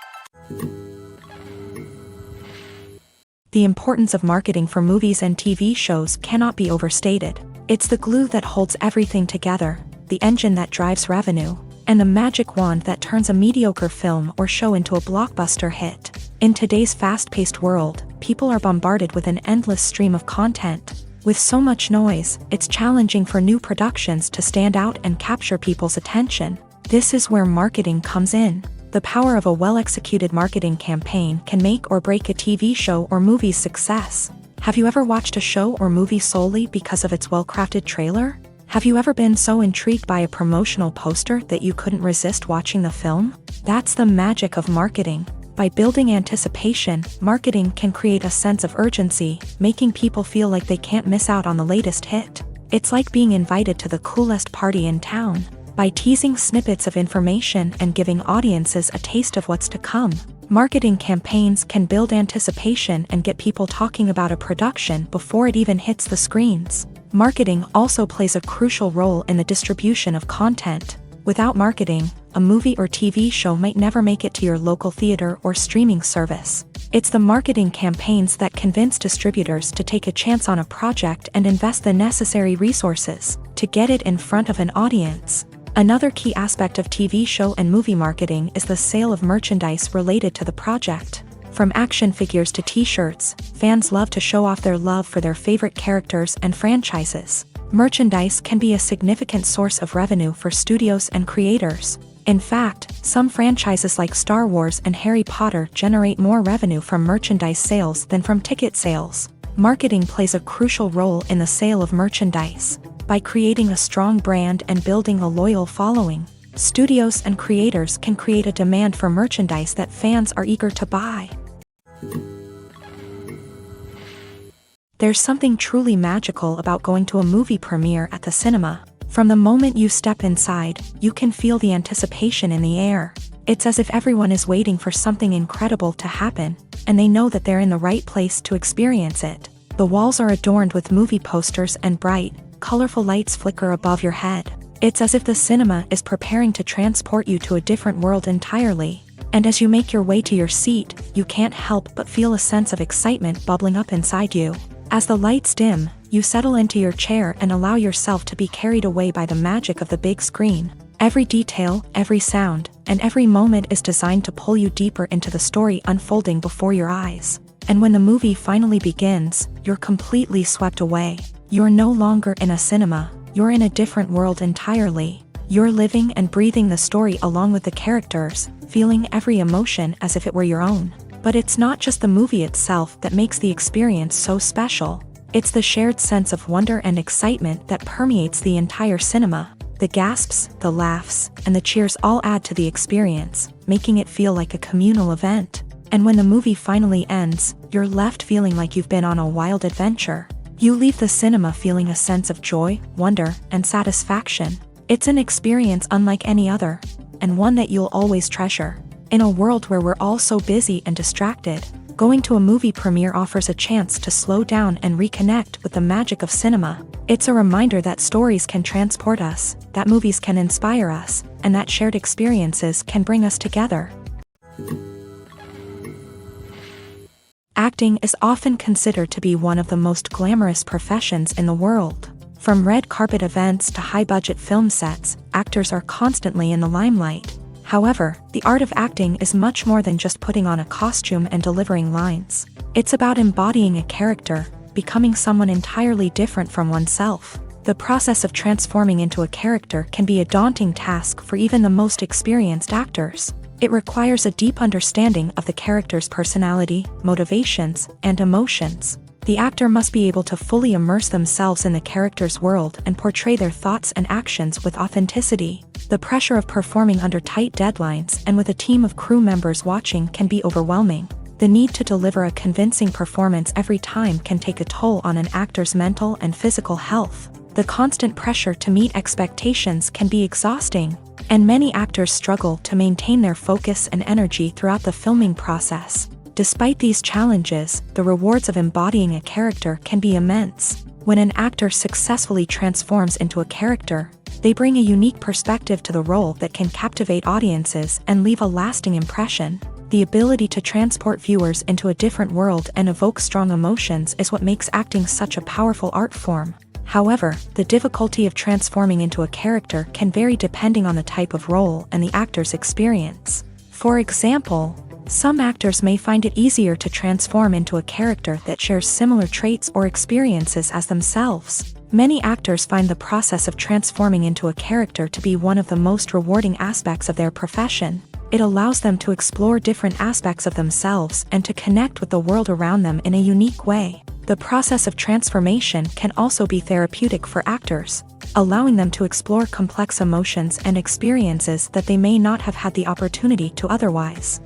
The importance of marketing for movies and TV shows cannot be overstated. It's the glue that holds everything together, the engine that drives revenue, and the magic wand that turns a mediocre film or show into a blockbuster hit. In today's fast-paced world, people are bombarded with an endless stream of content. With so much noise, it's challenging for new productions to stand out and capture people's attention. This is where marketing comes in. The power of a well-executed marketing campaign can make or break a TV show or movie's success. Have you ever watched a show or movie solely because of its well-crafted trailer? Have you ever been so intrigued by a promotional poster that you couldn't resist watching the film? That's the magic of marketing. By building anticipation, marketing can create a sense of urgency, making people feel like they can't miss out on the latest hit. It's like being invited to the coolest party in town. By teasing snippets of information and giving audiences a taste of what's to come, marketing campaigns can build anticipation and get people talking about a production before it even hits the screens. Marketing also plays a crucial role in the distribution of content. Without marketing, a movie or TV show might never make it to your local theater or streaming service. It's the marketing campaigns that convince distributors to take a chance on a project and invest the necessary resources to get it in front of an audience. Another key aspect of TV show and movie marketing is the sale of merchandise related to the project. From action figures to t-shirts, fans love to show off their love for their favorite characters and franchises. Merchandise can be a significant source of revenue for studios and creators. In fact, some franchises like Star Wars and Harry Potter generate more revenue from merchandise sales than from ticket sales. Marketing plays a crucial role in the sale of merchandise. By creating a strong brand and building a loyal following, studios and creators can create a demand for merchandise that fans are eager to buy. There's something truly magical about going to a movie premiere at the cinema. From the moment you step inside, you can feel the anticipation in the air. It's as if everyone is waiting for something incredible to happen, and they know that they're in the right place to experience it. The walls are adorned with movie posters and bright, colorful lights flicker above your head. It's as if the cinema is preparing to transport you to a different world entirely. And as you make your way to your seat, you can't help but feel a sense of excitement bubbling up inside you. As the lights dim, you settle into your chair and allow yourself to be carried away by the magic of the big screen. Every detail, every sound, and every moment is designed to pull you deeper into the story unfolding before your eyes. And when the movie finally begins, you're completely swept away. You're no longer in a cinema, you're in a different world entirely. You're living and breathing the story along with the characters, feeling every emotion as if it were your own. But it's not just the movie itself that makes the experience so special. It's the shared sense of wonder and excitement that permeates the entire cinema. The gasps, the laughs, and the cheers all add to the experience, making it feel like a communal event. And when the movie finally ends, you're left feeling like you've been on a wild adventure. You leave the cinema feeling a sense of joy, wonder, and satisfaction. It's an experience unlike any other, and one that you'll always treasure. In a world where we're all so busy and distracted, going to a movie premiere offers a chance to slow down and reconnect with the magic of cinema. It's a reminder that stories can transport us, that movies can inspire us, and that shared experiences can bring us together. Acting is often considered to be one of the most glamorous professions in the world. From red carpet events to high-budget film sets, actors are constantly in the limelight. However, the art of acting is much more than just putting on a costume and delivering lines. It's about embodying a character, becoming someone entirely different from oneself. The process of transforming into a character can be a daunting task for even the most experienced actors. It requires a deep understanding of the character's personality, motivations, and emotions. The actor must be able to fully immerse themselves in the character's world and portray their thoughts and actions with authenticity. The pressure of performing under tight deadlines and with a team of crew members watching can be overwhelming. The need to deliver a convincing performance every time can take a toll on an actor's mental and physical health. The constant pressure to meet expectations can be exhausting, and many actors struggle to maintain their focus and energy throughout the filming process. Despite these challenges, the rewards of embodying a character can be immense. When an actor successfully transforms into a character, they bring a unique perspective to the role that can captivate audiences and leave a lasting impression. The ability to transport viewers into a different world and evoke strong emotions is what makes acting such a powerful art form. However, the difficulty of transforming into a character can vary depending on the type of role and the actor's experience. For example, some actors may find it easier to transform into a character that shares similar traits or experiences as themselves. Many actors find the process of transforming into a character to be one of the most rewarding aspects of their profession. It allows them to explore different aspects of themselves and to connect with the world around them in a unique way. The process of transformation can also be therapeutic for actors, allowing them to explore complex emotions and experiences that they may not have had the opportunity to otherwise.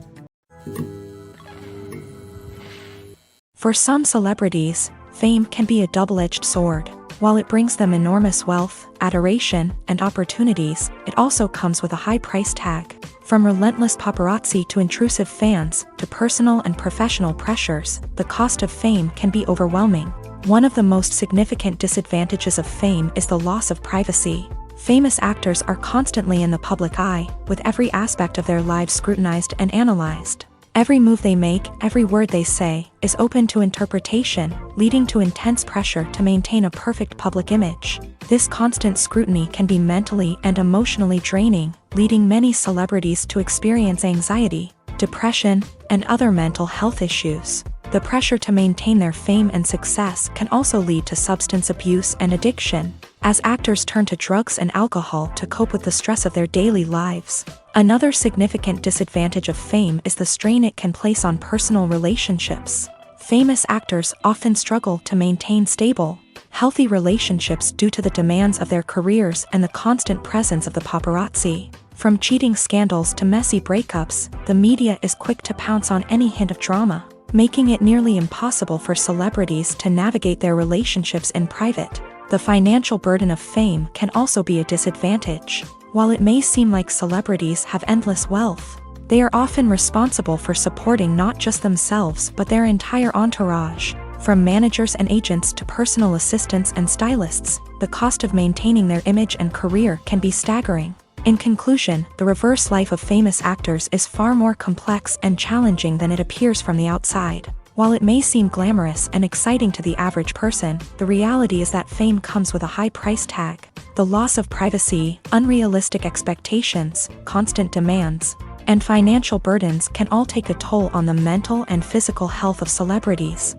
For some celebrities, fame can be a double-edged sword. While it brings them enormous wealth, adoration, and opportunities, it also comes with a high price tag. From relentless paparazzi to intrusive fans, to personal and professional pressures, the cost of fame can be overwhelming. One of the most significant disadvantages of fame is the loss of privacy. Famous actors are constantly in the public eye, with every aspect of their lives scrutinized and analyzed. Every move they make, every word they say, is open to interpretation, leading to intense pressure to maintain a perfect public image. This constant scrutiny can be mentally and emotionally draining, leading many celebrities to experience anxiety, depression, and other mental health issues. The pressure to maintain their fame and success can also lead to substance abuse and addiction, as actors turn to drugs and alcohol to cope with the stress of their daily lives. Another significant disadvantage of fame is the strain it can place on personal relationships. Famous actors often struggle to maintain stable, healthy relationships due to the demands of their careers and the constant presence of the paparazzi. From cheating scandals to messy breakups, the media is quick to pounce on any hint of drama, making it nearly impossible for celebrities to navigate their relationships in private. The financial burden of fame can also be a disadvantage. While it may seem like celebrities have endless wealth, they are often responsible for supporting not just themselves but their entire entourage. From managers and agents to personal assistants and stylists, the cost of maintaining their image and career can be staggering. In conclusion, the reverse life of famous actors is far more complex and challenging than it appears from the outside. While it may seem glamorous and exciting to the average person, the reality is that fame comes with a high price tag. The loss of privacy, unrealistic expectations, constant demands, and financial burdens can all take a toll on the mental and physical health of celebrities.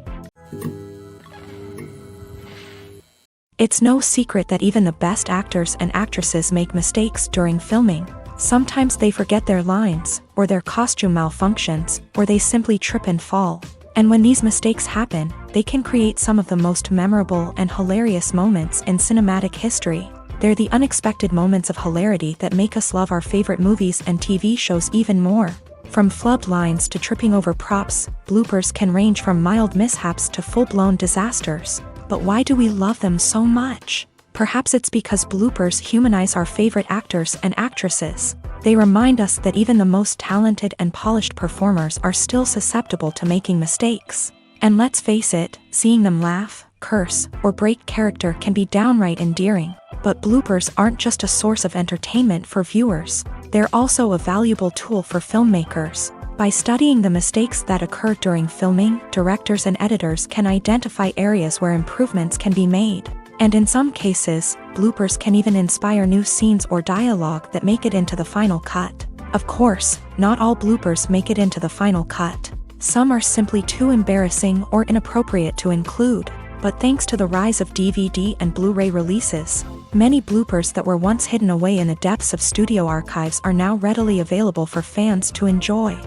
It's no secret that even the best actors and actresses make mistakes during filming. Sometimes they forget their lines, or their costume malfunctions, or they simply trip and fall. And when these mistakes happen, they can create some of the most memorable and hilarious moments in cinematic history. They're the unexpected moments of hilarity that make us love our favorite movies and TV shows even more. From flubbed lines to tripping over props, bloopers can range from mild mishaps to full-blown disasters. But why do we love them so much? Perhaps it's because bloopers humanize our favorite actors and actresses. They remind us that even the most talented and polished performers are still susceptible to making mistakes. And let's face it, seeing them laugh, curse, or break character can be downright endearing. But bloopers aren't just a source of entertainment for viewers. They're also a valuable tool for filmmakers. By studying the mistakes that occur during filming, directors and editors can identify areas where improvements can be made. And in some cases, bloopers can even inspire new scenes or dialogue that make it into the final cut. Of course, not all bloopers make it into the final cut. Some are simply too embarrassing or inappropriate to include. But thanks to the rise of DVD and Blu-ray releases, many bloopers that were once hidden away in the depths of studio archives are now readily available for fans to enjoy.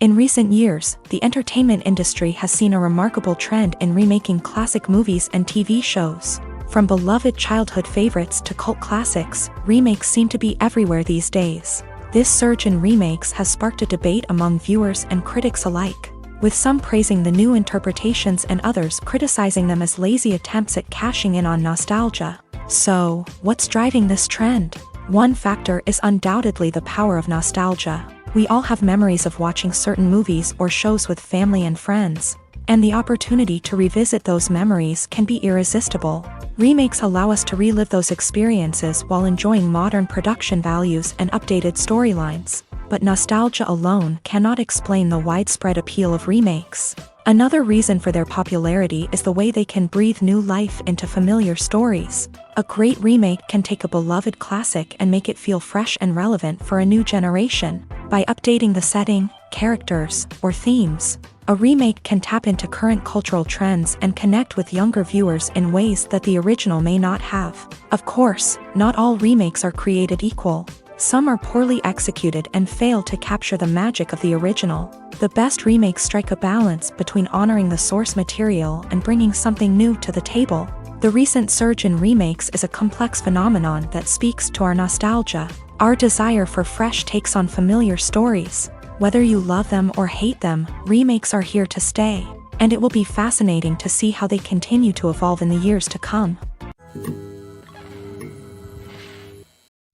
In recent years, the entertainment industry has seen a remarkable trend in remaking classic movies and TV shows. From beloved childhood favorites to cult classics, remakes seem to be everywhere these days. This surge in remakes has sparked a debate among viewers and critics alike, with some praising the new interpretations and others criticizing them as lazy attempts at cashing in on nostalgia. So, what's driving this trend? One factor is undoubtedly the power of nostalgia. We all have memories of watching certain movies or shows with family and friends, and the opportunity to revisit those memories can be irresistible. Remakes allow us to relive those experiences while enjoying modern production values and updated storylines. But nostalgia alone cannot explain the widespread appeal of remakes. Another reason for their popularity is the way they can breathe new life into familiar stories. A great remake can take a beloved classic and make it feel fresh and relevant for a new generation. By updating the setting, characters, or themes, a remake can tap into current cultural trends and connect with younger viewers in ways that the original may not have. Of course, not all remakes are created equal. Some are poorly executed and fail to capture the magic of the original. The best remakes strike a balance between honoring the source material and bringing something new to the table. The recent surge in remakes is a complex phenomenon that speaks to our nostalgia, our desire for fresh takes on familiar stories. Whether you love them or hate them, remakes are here to stay, and it will be fascinating to see how they continue to evolve in the years to come.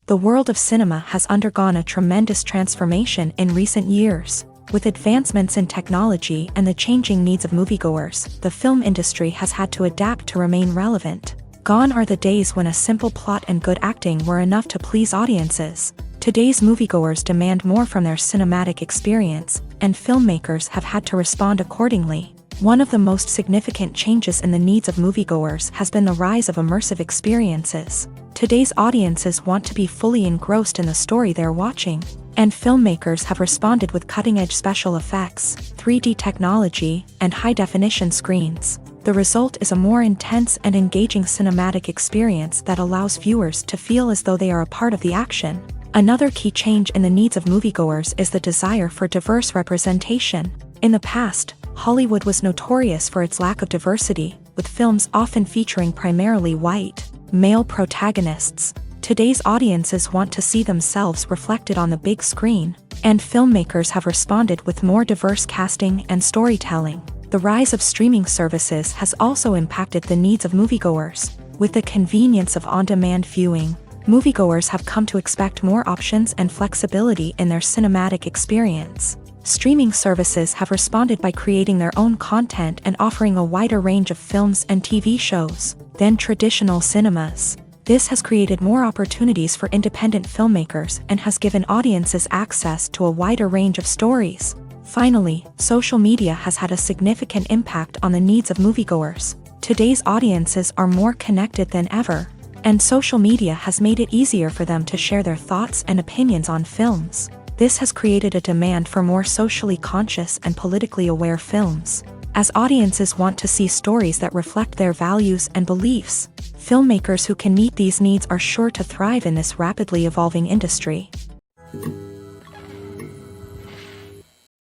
The world of cinema has undergone a tremendous transformation in recent years. With advancements in technology and the changing needs of moviegoers, the film industry has had to adapt to remain relevant. Gone are the days when a simple plot and good acting were enough to please audiences. Today's moviegoers demand more from their cinematic experience, and filmmakers have had to respond accordingly. One of the most significant changes in the needs of moviegoers has been the rise of immersive experiences. Today's audiences want to be fully engrossed in the story they're watching, and filmmakers have responded with cutting-edge special effects, 3D technology, and high-definition screens. The result is a more intense and engaging cinematic experience that allows viewers to feel as though they are a part of the action. Another key change in the needs of moviegoers is the desire for diverse representation. In the past, Hollywood was notorious for its lack of diversity, with films often featuring primarily white, male protagonists. Today's audiences want to see themselves reflected on the big screen, and filmmakers have responded with more diverse casting and storytelling. The rise of streaming services has also impacted the needs of moviegoers. With the convenience of on-demand viewing, moviegoers have come to expect more options and flexibility in their cinematic experience. Streaming services have responded by creating their own content and offering a wider range of films and TV shows than traditional cinemas. This has created more opportunities for independent filmmakers and has given audiences access to a wider range of stories. Finally, social media has had a significant impact on the needs of moviegoers. Today's audiences are more connected than ever, and social media has made it easier for them to share their thoughts and opinions on films. This has created a demand for more socially conscious and politically aware films. as audiences want to see stories that reflect their values and beliefs. Filmmakers who can meet these needs are sure to thrive in this rapidly evolving industry.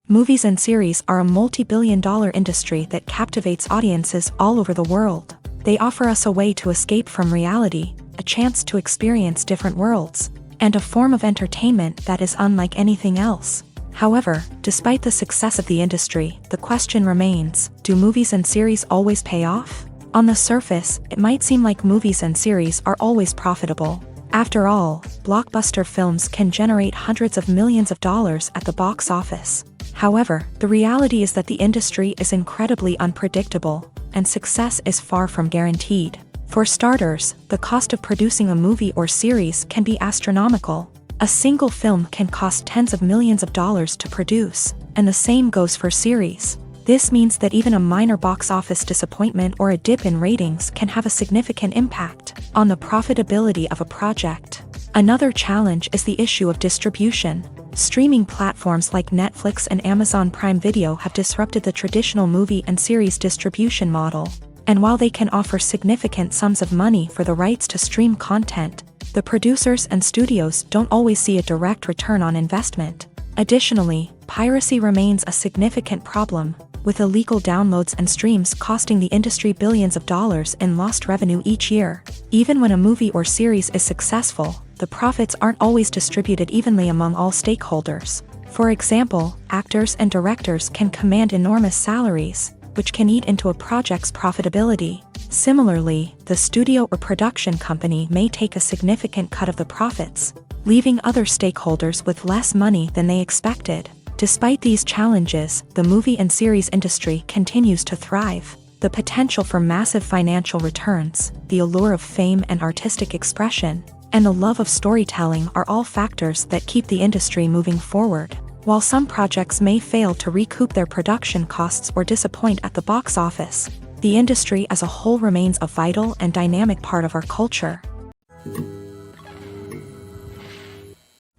Movies and series are a multi-billion-dollar industry that captivates audiences all over the world. They offer us a way to escape from reality, a chance to experience different worlds, and a form of entertainment that is unlike anything else. However, despite the success of the industry, the question remains, do movies and series always pay off? On the surface, it might seem like movies and series are always profitable. After all, blockbuster films can generate hundreds of millions of dollars at the box office. However, the reality is that the industry is incredibly unpredictable, and success is far from guaranteed. For starters, the cost of producing a movie or series can be astronomical. A single film can cost tens of millions of dollars to produce, and the same goes for series. This means that even a minor box office disappointment or a dip in ratings can have a significant impact on the profitability of a project. Another challenge is the issue of distribution. Streaming platforms like Netflix and Amazon Prime Video have disrupted the traditional movie and series distribution model. And while they can offer significant sums of money for the rights to stream content, the producers and studios don't always see a direct return on investment. Additionally, piracy remains a significant problem, with illegal downloads and streams costing the industry billions of dollars in lost revenue each year. Even when a movie or series is successful, the profits aren't always distributed evenly among all stakeholders. For example, actors and directors can command enormous salaries, which can eat into a project's profitability. Similarly, the studio or production company may take a significant cut of the profits, leaving other stakeholders with less money than they expected. Despite these challenges, the movie and series industry continues to thrive. The potential for massive financial returns, the allure of fame and artistic expression, and the love of storytelling are all factors that keep the industry moving forward. While some projects may fail to recoup their production costs or disappoint at the box office, the industry as a whole remains a vital and dynamic part of our culture.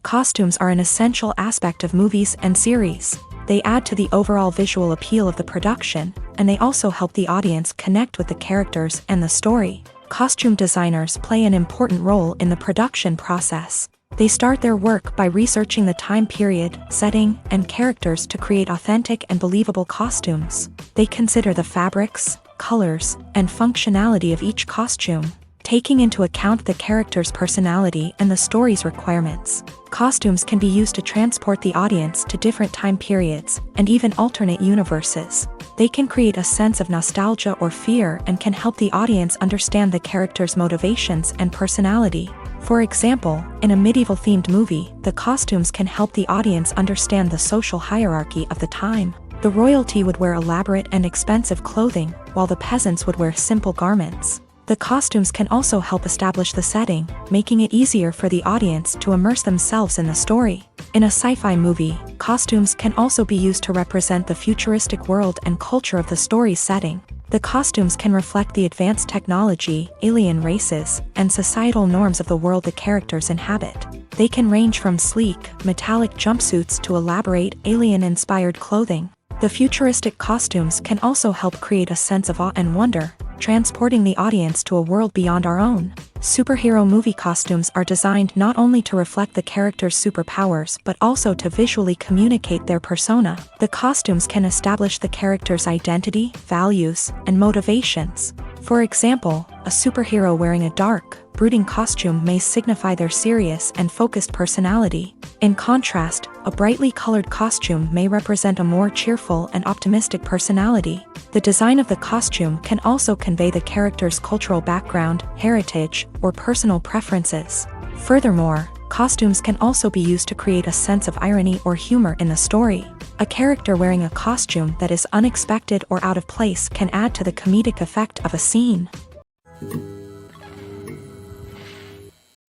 Costumes are an essential aspect of movies and series. They add to the overall visual appeal of the production, and they also help the audience connect with the characters and the story. Costume designers play an important role in the production process. They start their work by researching the time period, setting, and characters to create authentic and believable costumes. They consider the fabrics, colors, and functionality of each costume, taking into account the character's personality and the story's requirements. Costumes can be used to transport the audience to different time periods and even alternate universes. They can create a sense of nostalgia or fear and can help the audience understand the character's motivations and personality. For example, in a medieval-themed movie, the costumes can help the audience understand the social hierarchy of the time. The royalty would wear elaborate and expensive clothing, while the peasants would wear simple garments. The costumes can also help establish the setting, making it easier for the audience to immerse themselves in the story. In a sci-fi movie, costumes can also be used to represent the futuristic world and culture of the story's setting. The costumes can reflect the advanced technology, alien races, and societal norms of the world the characters inhabit. They can range from sleek, metallic jumpsuits to elaborate, alien-inspired clothing. The futuristic costumes can also help create a sense of awe and wonder, transporting the audience to a world beyond our own. Superhero movie costumes are designed not only to reflect the character's superpowers but also to visually communicate their persona. The costumes can establish the character's identity, values, and motivations. For example, a superhero wearing a dark, brooding costume may signify their serious and focused personality. In contrast, a brightly colored costume may represent a more cheerful and optimistic personality. The design of the costume can also convey the character's cultural background, heritage, or personal preferences. Furthermore, costumes can also be used to create a sense of irony or humor in the story. A character wearing a costume that is unexpected or out of place can add to the comedic effect of a scene.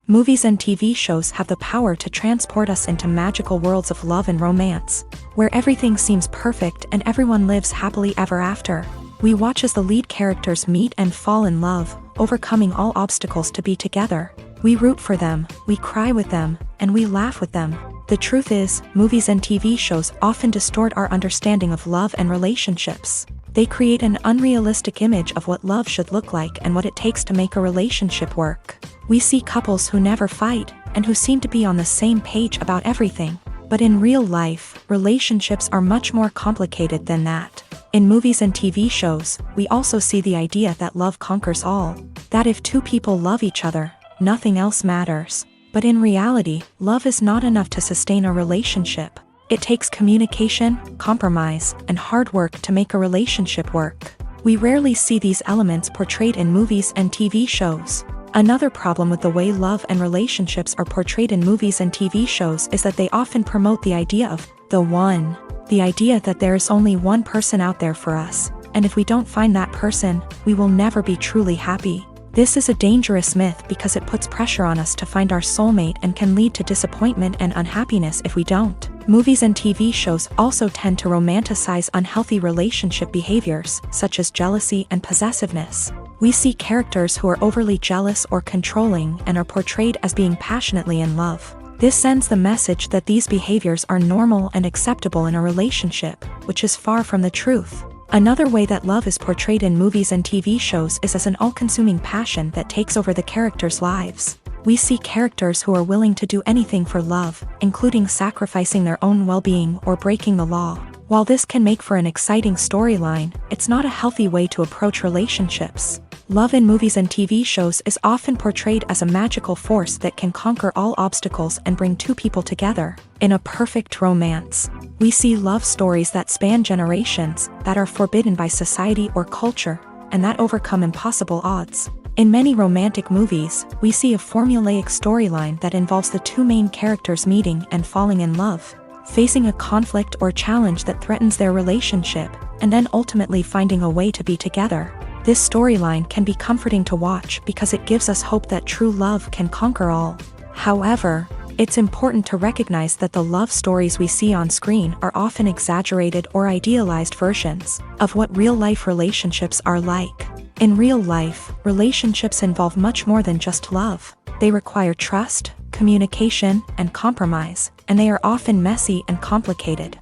Movies and TV shows have the power to transport us into magical worlds of love and romance, where everything seems perfect and everyone lives happily ever after. We watch as the lead characters meet and fall in love, overcoming all obstacles to be together. We root for them, we cry with them, and we laugh with them. The truth is, movies and TV shows often distort our understanding of love and relationships. They create an unrealistic image of what love should look like and what it takes to make a relationship work. We see couples who never fight, and who seem to be on the same page about everything. But in real life, relationships are much more complicated than that. In movies and TV shows, we also see the idea that love conquers all. That if two people love each other, nothing else matters. But in reality, love is not enough to sustain a relationship. It takes communication, compromise, and hard work to make a relationship work. We rarely see these elements portrayed in movies and TV shows. Another problem with the way love and relationships are portrayed in movies and TV shows is that they often promote the idea of the one. The idea that there is only one person out there for us, and if we don't find that person, we will never be truly happy. This is a dangerous myth because it puts pressure on us to find our soulmate and can lead to disappointment and unhappiness if we don't. Movies and TV shows also tend to romanticize unhealthy relationship behaviors, such as jealousy and possessiveness. We see characters who are overly jealous or controlling and are portrayed as being passionately in love. This sends the message that these behaviors are normal and acceptable in a relationship, which is far from the truth. Another way that love is portrayed in movies and TV shows is as an all-consuming passion that takes over the characters' lives. We see characters who are willing to do anything for love, including sacrificing their own well-being or breaking the law. While this can make for an exciting storyline, it's not a healthy way to approach relationships. Love in movies and TV shows is often portrayed as a magical force that can conquer all obstacles and bring two people together. In a perfect romance, we see love stories that span generations, that are forbidden by society or culture, and that overcome impossible odds. In many romantic movies, we see a formulaic storyline that involves the two main characters meeting and falling in love, facing a conflict or challenge that threatens their relationship, and then ultimately finding a way to be together. This storyline can be comforting to watch because it gives us hope that true love can conquer all. However, it's important to recognize that the love stories we see on screen are often exaggerated or idealized versions of what real-life relationships are like. In real life, relationships involve much more than just love. They require trust, communication, and compromise, and they are often messy and complicated.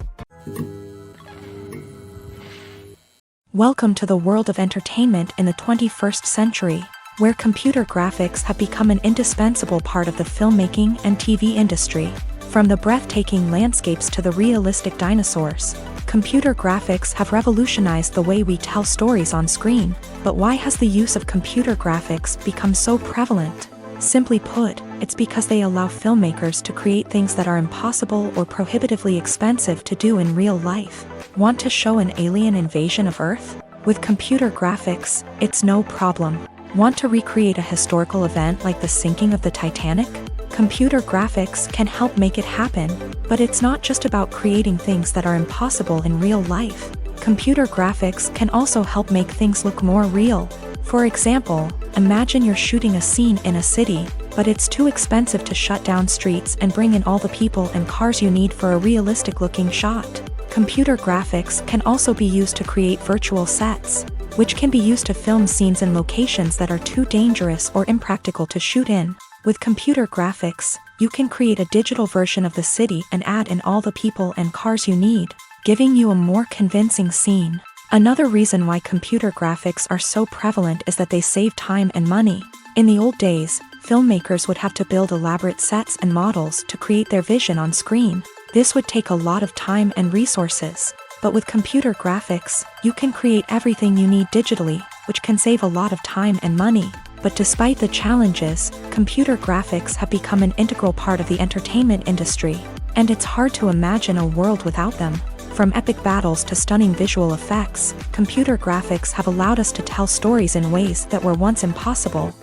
Welcome to the world of entertainment in the 21st century, where computer graphics have become an indispensable part of the filmmaking and TV industry. From the breathtaking landscapes to the realistic dinosaurs, computer graphics have revolutionized the way we tell stories on screen. But why has the use of computer graphics become so prevalent? Simply put, it's because they allow filmmakers to create things that are impossible or prohibitively expensive to do in real life. Want to show an alien invasion of Earth? With computer graphics, it's no problem. Want to recreate a historical event like the sinking of the Titanic? Computer graphics can help make it happen, but it's not just about creating things that are impossible in real life. Computer graphics can also help make things look more real. For example, imagine you're shooting a scene in a city, but it's too expensive to shut down streets and bring in all the people and cars you need for a realistic-looking shot. Computer graphics can also be used to create virtual sets, which can be used to film scenes in locations that are too dangerous or impractical to shoot in. With computer graphics, you can create a digital version of the city and add in all the people and cars you need, giving you a more convincing scene. Another reason why computer graphics are so prevalent is that they save time and money. In the old days, filmmakers would have to build elaborate sets and models to create their vision on screen. This would take a lot of time and resources. But with computer graphics, you can create everything you need digitally, which can save a lot of time and money. But despite the challenges, computer graphics have become an integral part of the entertainment industry, and it's hard to imagine a world without them. From epic battles to stunning visual effects, computer graphics have allowed us to tell stories in ways that were once impossible.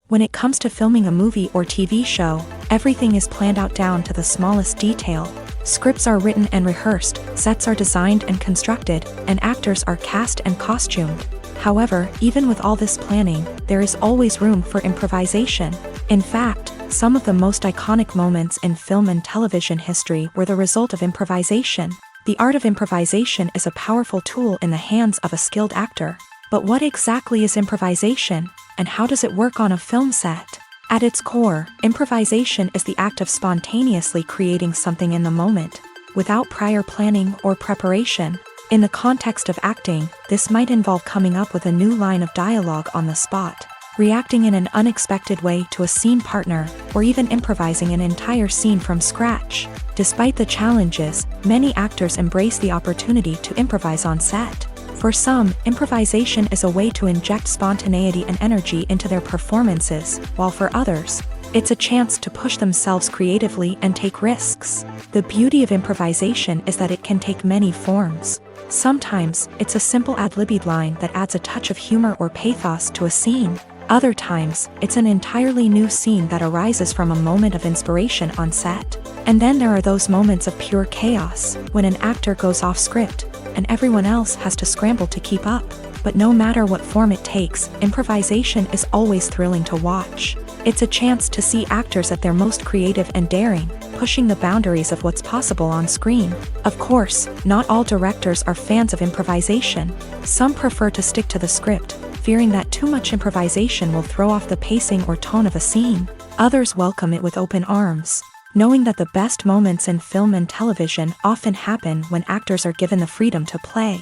When it comes to filming a movie or TV show, everything is planned out down to the smallest detail. Scripts are written and rehearsed, sets are designed and constructed, and actors are cast and costumed. However, even with all this planning, there is always room for improvisation. In fact, some of the most iconic moments in film and television history were the result of improvisation. The art of improvisation is a powerful tool in the hands of a skilled actor. But what exactly is improvisation, and how does it work on a film set? At its core, improvisation is the act of spontaneously creating something in the moment. without prior planning or preparation. In the context of acting, this might involve coming up with a new line of dialogue on the spot, reacting in an unexpected way to a scene partner, or even improvising an entire scene from scratch. Despite the challenges, many actors embrace the opportunity to improvise on set. For some, improvisation is a way to inject spontaneity and energy into their performances, while for others, it's a chance to push themselves creatively and take risks. The beauty of improvisation is that it can take many forms. Sometimes, it's a simple ad-libbed line that adds a touch of humor or pathos to a scene. Other times, it's an entirely new scene that arises from a moment of inspiration on set. And then there are those moments of pure chaos, when an actor goes off script, and everyone else has to scramble to keep up. But no matter what form it takes, improvisation is always thrilling to watch. It's a chance to see actors at their most creative and daring, pushing the boundaries of what's possible on screen. Of course, not all directors are fans of improvisation. Some prefer to stick to the script, fearing that too much improvisation will throw off the pacing or tone of a scene. Others welcome it with open arms, knowing that the best moments in film and television often happen when actors are given the freedom to play.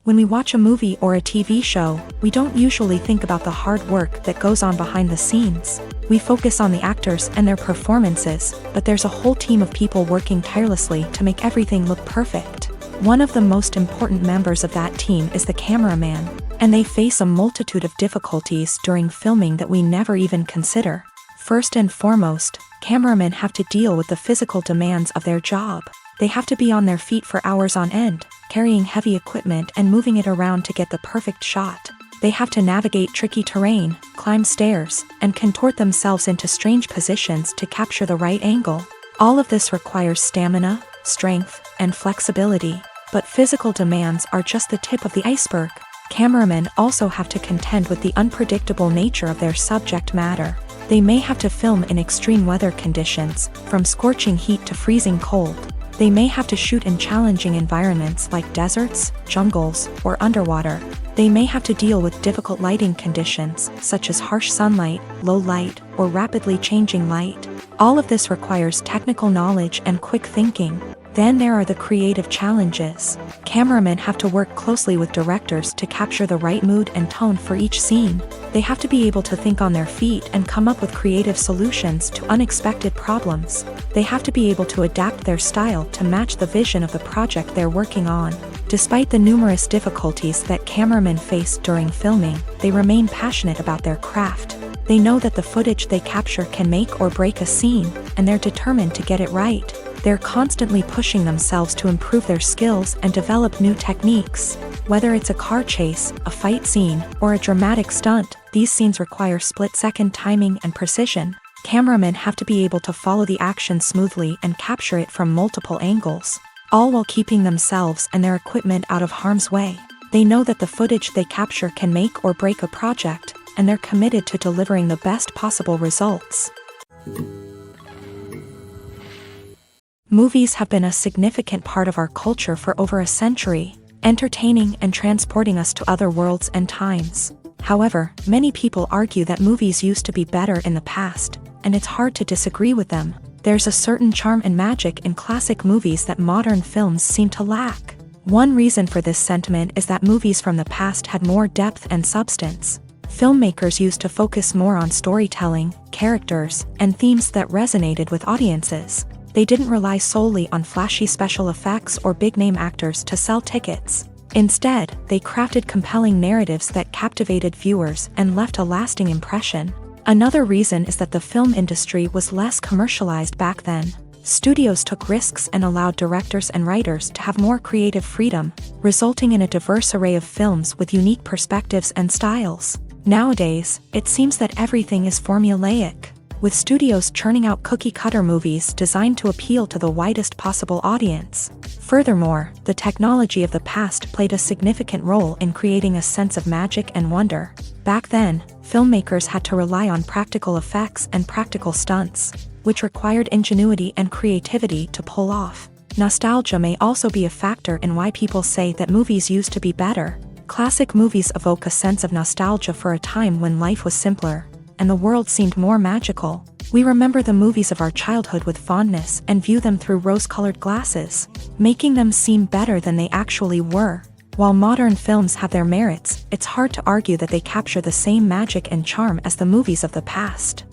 When we watch a movie or a TV show, we don't usually think about the hard work that goes on behind the scenes. We focus on the actors and their performances, but there's a whole team of people working tirelessly to make everything look perfect. One of the most important members of that team is the cameraman, and they face a multitude of difficulties during filming that we never even consider. First and foremost, cameramen have to deal with the physical demands of their job. They have to be on their feet for hours on end, carrying heavy equipment and moving it around to get the perfect shot. They have to navigate tricky terrain, climb stairs, and contort themselves into strange positions to capture the right angle. All of this requires stamina, strength, and flexibility. But physical demands are just the tip of the iceberg. Cameramen also have to contend with the unpredictable nature of their subject matter. They may have to film in extreme weather conditions, from scorching heat to freezing cold. They may have to shoot in challenging environments like deserts, jungles, or underwater. They may have to deal with difficult lighting conditions, such as harsh sunlight, low light, or rapidly changing light. All of this requires technical knowledge and quick thinking. Then there are the creative challenges. Cameramen have to work closely with directors to capture the right mood and tone for each scene. They have to be able to think on their feet and come up with creative solutions to unexpected problems. They have to be able to adapt their style to match the vision of the project they're working on. Despite the numerous difficulties that cameramen face during filming, they remain passionate about their craft. They know that the footage they capture can make or break a scene, and they're determined to get it right. They're constantly pushing themselves to improve their skills and develop new techniques. Whether it's a car chase, a fight scene, or a dramatic stunt, these scenes require split-second timing and precision. Cameramen have to be able to follow the action smoothly and capture it from multiple angles, all while keeping themselves and their equipment out of harm's way. They know that the footage they capture can make or break a project, and they're committed to delivering the best possible results. Movies have been a significant part of our culture for over a century, entertaining and transporting us to other worlds and times. However, many people argue that movies used to be better in the past, and it's hard to disagree with them. There's a certain charm and magic in classic movies that modern films seem to lack. One reason for this sentiment is that movies from the past had more depth and substance. Filmmakers used to focus more on storytelling, characters, and themes that resonated with audiences. They didn't rely solely on flashy special effects or big-name actors to sell tickets. Instead, they crafted compelling narratives that captivated viewers and left a lasting impression. Another reason is that the film industry was less commercialized back then. Studios took risks and allowed directors and writers to have more creative freedom, resulting in a diverse array of films with unique perspectives and styles. Nowadays, it seems that everything is formulaic, with studios churning out cookie-cutter movies designed to appeal to the widest possible audience. Furthermore, the technology of the past played a significant role in creating a sense of magic and wonder. Back then, filmmakers had to rely on practical effects and practical stunts, which required ingenuity and creativity to pull off. Nostalgia may also be a factor in why people say that movies used to be better. Classic movies evoke a sense of nostalgia for a time when life was simpler, and the world seemed more magical. We remember the movies of our childhood with fondness and view them through rose-colored glasses, making them seem better than they actually were. While modern films have their merits, it's hard to argue that they capture the same magic and charm as the movies of the past.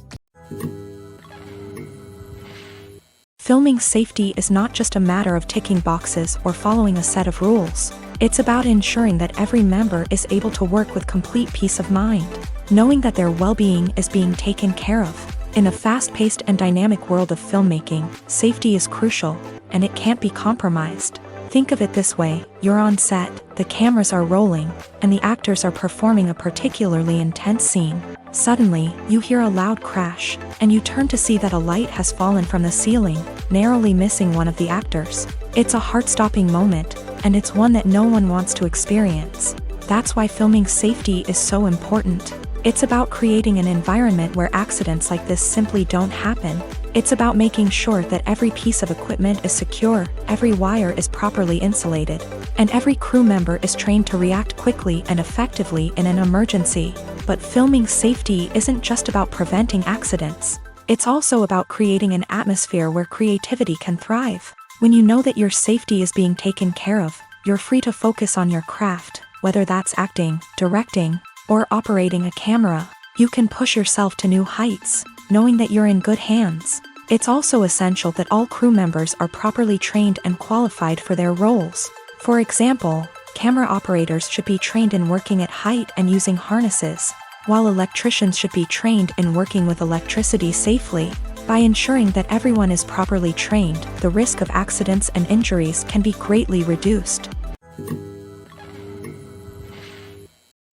Filming safety is not just a matter of ticking boxes or following a set of rules. It's about ensuring that every member is able to work with complete peace of mind, knowing that their well-being is being taken care of. In a fast-paced and dynamic world of filmmaking, safety is crucial, and it can't be compromised. Think of it this way: you're on set, the cameras are rolling, and the actors are performing a particularly intense scene. Suddenly, you hear a loud crash, and you turn to see that a light has fallen from the ceiling, narrowly missing one of the actors. It's a heart-stopping moment, and it's one that no one wants to experience. That's why filming safety is so important. It's about creating an environment where accidents like this simply don't happen. It's about making sure that every piece of equipment is secure, every wire is properly insulated, and every crew member is trained to react quickly and effectively in an emergency. But filming safety isn't just about preventing accidents. It's also about creating an atmosphere where creativity can thrive. When you know that your safety is being taken care of, you're free to focus on your craft, whether that's acting, directing, or operating a camera. You can push yourself to new heights, knowing that you're in good hands. It's also essential that all crew members are properly trained and qualified for their roles. For example, camera operators should be trained in working at height and using harnesses, while electricians should be trained in working with electricity safely. By ensuring that everyone is properly trained, the risk of accidents and injuries can be greatly reduced.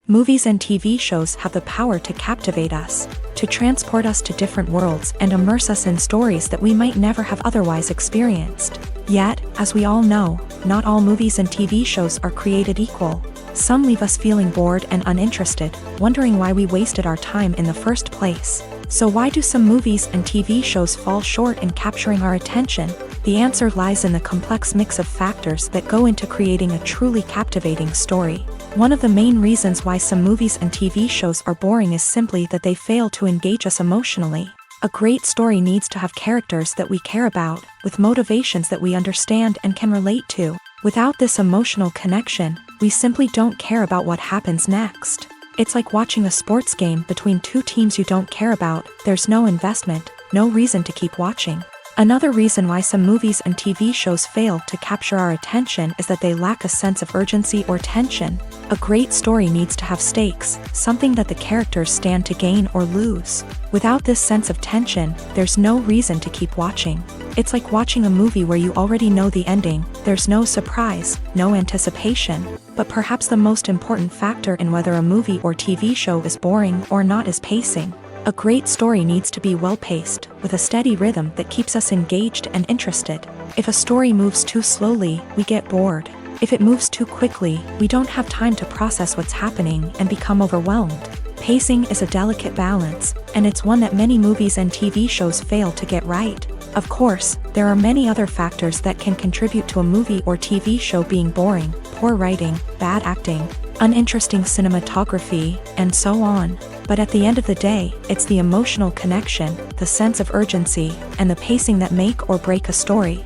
Movies and TV shows have the power to captivate us, to transport us to different worlds and immerse us in stories that we might never have otherwise experienced. Yet, as we all know, not all movies and TV shows are created equal. Some leave us feeling bored and uninterested, wondering why we wasted our time in the first place. So why do some movies and TV shows fall short in capturing our attention? The answer lies in the complex mix of factors that go into creating a truly captivating story. One of the main reasons why some movies and TV shows are boring is simply that they fail to engage us emotionally. A great story needs to have characters that we care about, with motivations that we understand and can relate to. Without this emotional connection, we simply don't care about what happens next. It's like watching a sports game between two teams you don't care about. There's no investment, no reason to keep watching. Another reason why some movies and TV shows fail to capture our attention is that they lack a sense of urgency or tension. A great story needs to have stakes, something that the characters stand to gain or lose. Without this sense of tension, there's no reason to keep watching. It's like watching a movie where you already know the ending. There's no surprise, no anticipation. But perhaps the most important factor in whether a movie or TV show is boring or not is pacing. A great story needs to be well-paced, with a steady rhythm that keeps us engaged and interested. If a story moves too slowly, we get bored. If it moves too quickly, we don't have time to process what's happening and become overwhelmed. Pacing is a delicate balance, and it's one that many movies and TV shows fail to get right. Of course, there are many other factors that can contribute to a movie or TV show being boring: poor writing, bad acting, uninteresting cinematography, and so on. But at the end of the day, it's the emotional connection, the sense of urgency, and the pacing that make or break a story.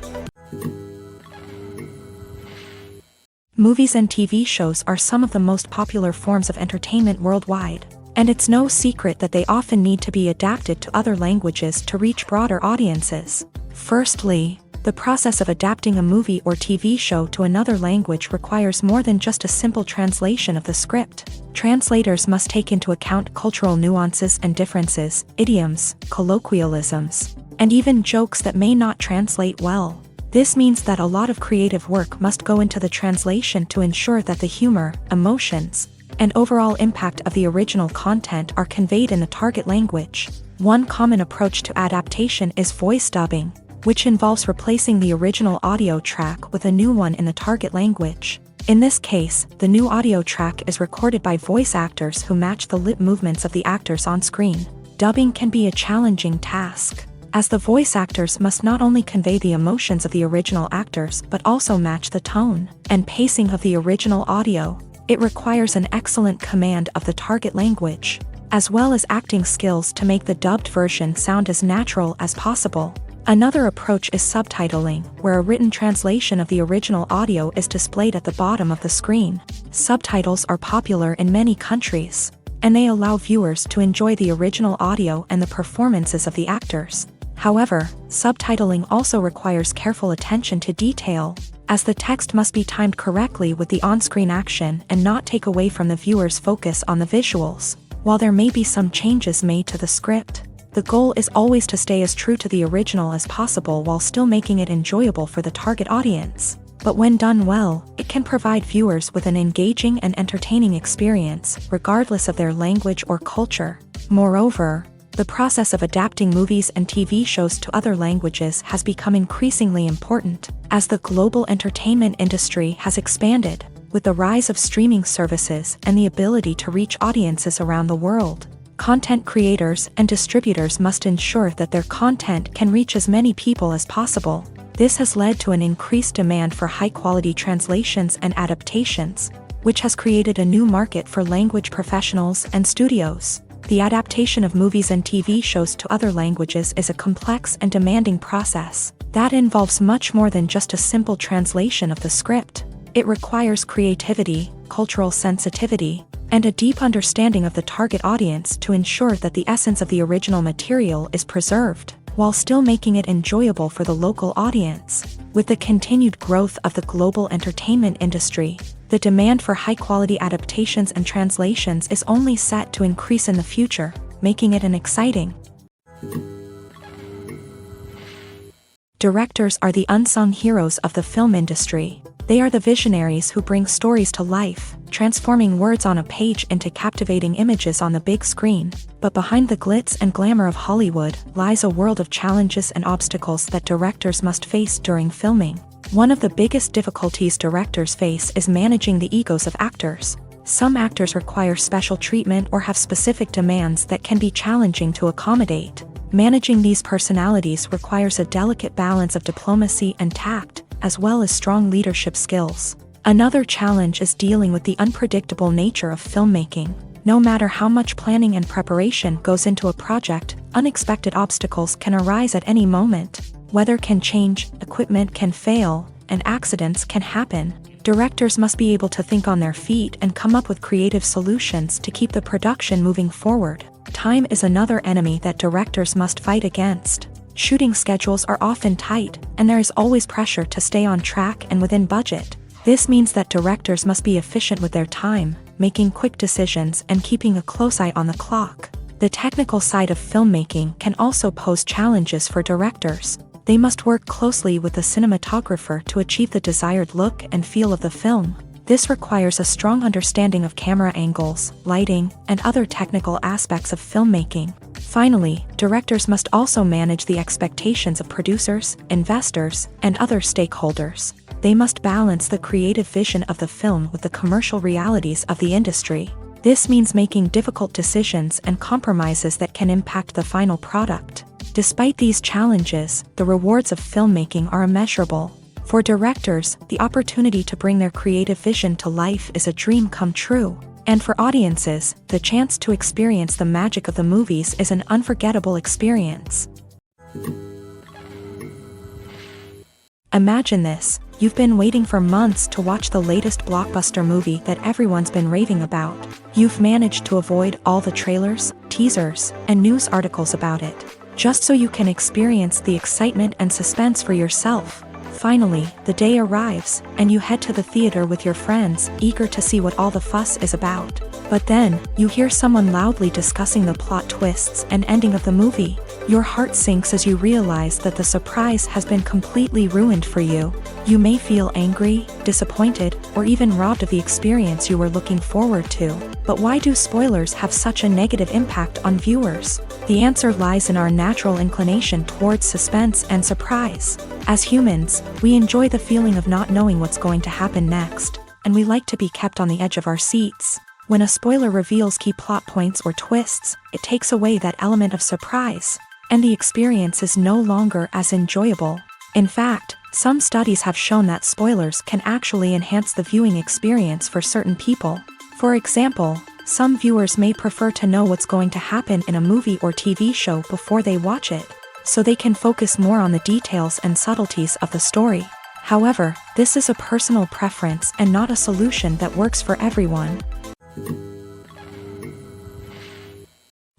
Movies and TV shows are some of the most popular forms of entertainment worldwide, and it's no secret that they often need to be adapted to other languages to reach broader audiences. Firstly, the process of adapting a movie or TV show to another language requires more than just a simple translation of the script. Translators must take into account cultural nuances and differences, idioms, colloquialisms, and even jokes that may not translate well. This means that a lot of creative work must go into the translation to ensure that the humor, emotions, and overall impact of the original content are conveyed in the target language. One common approach to adaptation is voice dubbing, which involves replacing the original audio track with a new one in the target language. In this case, the new audio track is recorded by voice actors who match the lip movements of the actors on screen. Dubbing can be a challenging task, as the voice actors must not only convey the emotions of the original actors but also match the tone and pacing of the original audio. It requires an excellent command of the target language. as well as acting skills to make the dubbed version sound as natural as possible. Another approach is subtitling, where a written translation of the original audio is displayed at the bottom of the screen. Subtitles are popular in many countries, and they allow viewers to enjoy the original audio and the performances of the actors. However, subtitling also requires careful attention to detail, as the text must be timed correctly with the on-screen action and not take away from the viewer's focus on the visuals. While there may be some changes made to the script, the goal is always to stay as true to the original as possible while still making it enjoyable for the target audience. But when done well, it can provide viewers with an engaging and entertaining experience, regardless of their language or culture. Moreover, the process of adapting movies and TV shows to other languages has become increasingly important, as the global entertainment industry has expanded, with the rise of streaming services and the ability to reach audiences around the world. Content creators and distributors must ensure that their content can reach as many people as possible. This has led to an increased demand for high-quality translations and adaptations, which has created a new market for language professionals and studios. The adaptation of movies and TV shows to other languages is a complex and demanding process that involves much more than just a simple translation of the script. It requires creativity, cultural sensitivity, and a deep understanding of the target audience to ensure that the essence of the original material is preserved, while still making it enjoyable for the local audience. With the continued growth of the global entertainment industry, the demand for high-quality adaptations and translations is only set to increase in the future, making it an exciting. Directors are the unsung heroes of the film industry. They are the visionaries who bring stories to life, transforming words on a page into captivating images on the big screen. But behind the glitz and glamour of Hollywood lies a world of challenges and obstacles that directors must face during filming. One of the biggest difficulties directors face is managing the egos of actors. Some actors require special treatment or have specific demands that can be challenging to accommodate. Managing these personalities requires a delicate balance of diplomacy and tact, as well as strong leadership skills. Another challenge is dealing with the unpredictable nature of filmmaking. No matter how much planning and preparation goes into a project, unexpected obstacles can arise at any moment. Weather can change, equipment can fail, and accidents can happen. Directors must be able to think on their feet and come up with creative solutions to keep the production moving forward. Time is another enemy that directors must fight against. Shooting schedules are often tight, and there is always pressure to stay on track and within budget. This means that directors must be efficient with their time, making quick decisions and keeping a close eye on the clock. The technical side of filmmaking can also pose challenges for directors. They must work closely with the cinematographer to achieve the desired look and feel of the film. This requires a strong understanding of camera angles, lighting, and other technical aspects of filmmaking. Finally, directors must also manage the expectations of producers, investors, and other stakeholders. They must balance the creative vision of the film with the commercial realities of the industry. This means making difficult decisions and compromises that can impact the final product. Despite these challenges, the rewards of filmmaking are immeasurable. For directors, the opportunity to bring their creative vision to life is a dream come true. And for audiences, the chance to experience the magic of the movies is an unforgettable experience. Imagine this: you've been waiting for months to watch the latest blockbuster movie that everyone's been raving about. You've managed to avoid all the trailers, teasers, and news articles about it, just so you can experience the excitement and suspense for yourself. Finally, the day arrives, and you head to the theater with your friends, eager to see what all the fuss is about. But then, you hear someone loudly discussing the plot twists and ending of the movie. Your heart sinks as you realize that the surprise has been completely ruined for you. You may feel angry, disappointed, or even robbed of the experience you were looking forward to. But why do spoilers have such a negative impact on viewers? The answer lies in our natural inclination towards suspense and surprise. As humans, we enjoy the feeling of not knowing what's going to happen next, and we like to be kept on the edge of our seats. When a spoiler reveals key plot points or twists, it takes away that element of surprise, and the experience is no longer as enjoyable. In fact, some studies have shown that spoilers can actually enhance the viewing experience for certain people. For example, Some viewers may prefer to know what's going to happen in a movie or TV show before they watch it, so they can focus more on the details and subtleties of the story. However, this is a personal preference and not a solution that works for everyone.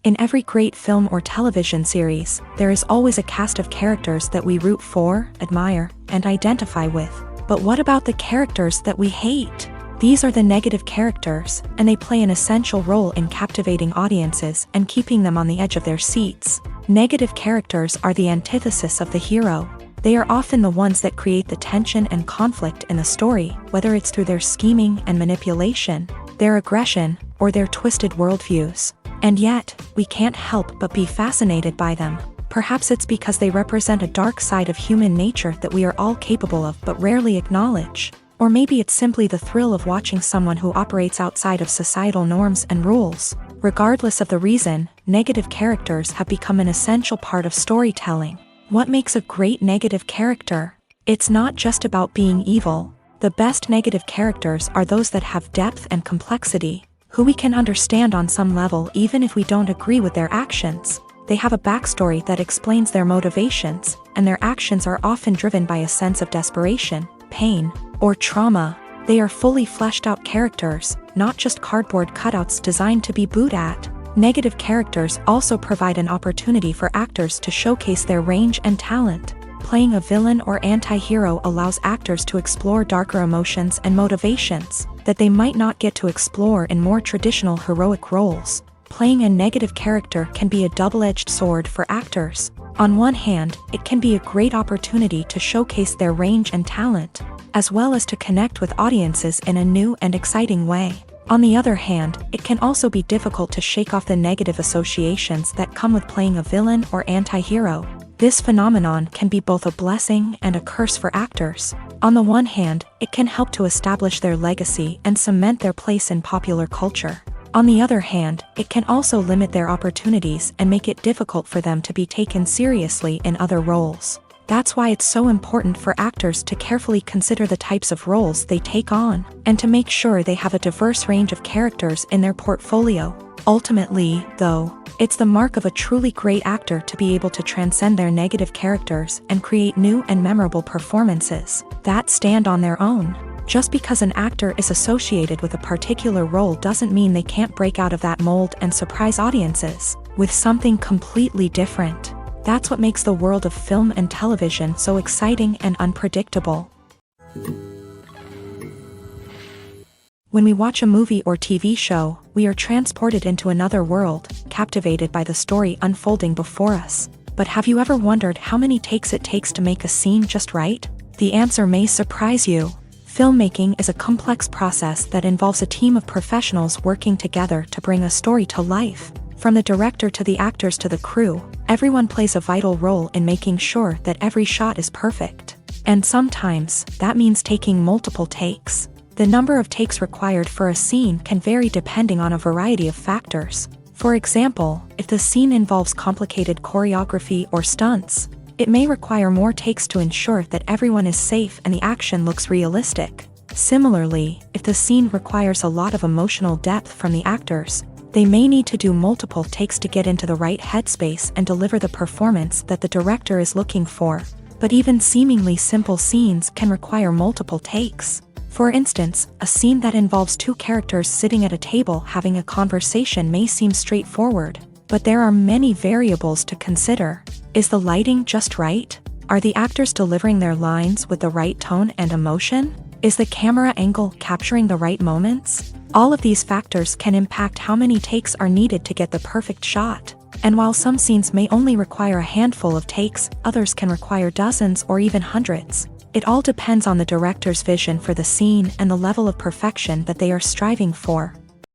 In every great film or television series, there is always a cast of characters that we root for, admire, and identify with. But what about the characters that we hate? These are the negative characters, and they play an essential role in captivating audiences and keeping them on the edge of their seats. Negative characters are the antithesis of the hero. They are often the ones that create the tension and conflict in the story, whether it's through their scheming and manipulation, their aggression, or their twisted worldviews. And yet, we can't help but be fascinated by them. Perhaps it's because they represent a dark side of human nature that we are all capable of but rarely acknowledge. Or maybe it's simply the thrill of watching someone who operates outside of societal norms and rules. Regardless of the reason, negative characters have become an essential part of storytelling. What makes a great negative character? It's not just about being evil. The best negative characters are those that have depth and complexity, who we can understand on some level even if we don't agree with their actions. They have a backstory that explains their motivations, and their actions are often driven by a sense of desperation, pain, or trauma. They are fully fleshed out characters, not just cardboard cutouts designed to be booed at. Negative characters also provide an opportunity for actors to showcase their range and talent. Playing a villain or anti-hero allows actors to explore darker emotions and motivations that they might not get to explore in more traditional heroic roles. Playing a negative character can be a double-edged sword for actors. On one hand, it can be a great opportunity to showcase their range and talent, as well as to connect with audiences in a new and exciting way. On the other hand, it can also be difficult to shake off the negative associations that come with playing a villain or anti-hero. This phenomenon can be both a blessing and a curse for actors. On the one hand, it can help to establish their legacy and cement their place in popular culture. On the other hand, it can also limit their opportunities and make it difficult for them to be taken seriously in other roles. That's why it's so important for actors to carefully consider the types of roles they take on, and to make sure they have a diverse range of characters in their portfolio. Ultimately, though, it's the mark of a truly great actor to be able to transcend their negative characters and create new and memorable performances that stand on their own. Just because an actor is associated with a particular role doesn't mean they can't break out of that mold and surprise audiences with something completely different. That's what makes the world of film and television so exciting and unpredictable. When we watch a movie or TV show, we are transported into another world, captivated by the story unfolding before us. But have you ever wondered how many takes it takes to make a scene just right? The answer may surprise you. Filmmaking is a complex process that involves a team of professionals working together to bring a story to life. From the director to the actors to the crew, everyone plays a vital role in making sure that every shot is perfect. And sometimes, that means taking multiple takes. The number of takes required for a scene can vary depending on a variety of factors. For example, if the scene involves complicated choreography or stunts, it may require more takes to ensure that everyone is safe and the action looks realistic. Similarly, if the scene requires a lot of emotional depth from the actors, they may need to do multiple takes to get into the right headspace and deliver the performance that the director is looking for. But even seemingly simple scenes can require multiple takes. For instance, a scene that involves two characters sitting at a table having a conversation may seem straightforward, but there are many variables to consider. Is the lighting just right? Are the actors delivering their lines with the right tone and emotion? Is the camera angle capturing the right moments? All of these factors can impact how many takes are needed to get the perfect shot. And while some scenes may only require a handful of takes, others can require dozens or even hundreds. It all depends on the director's vision for the scene and the level of perfection that they are striving for.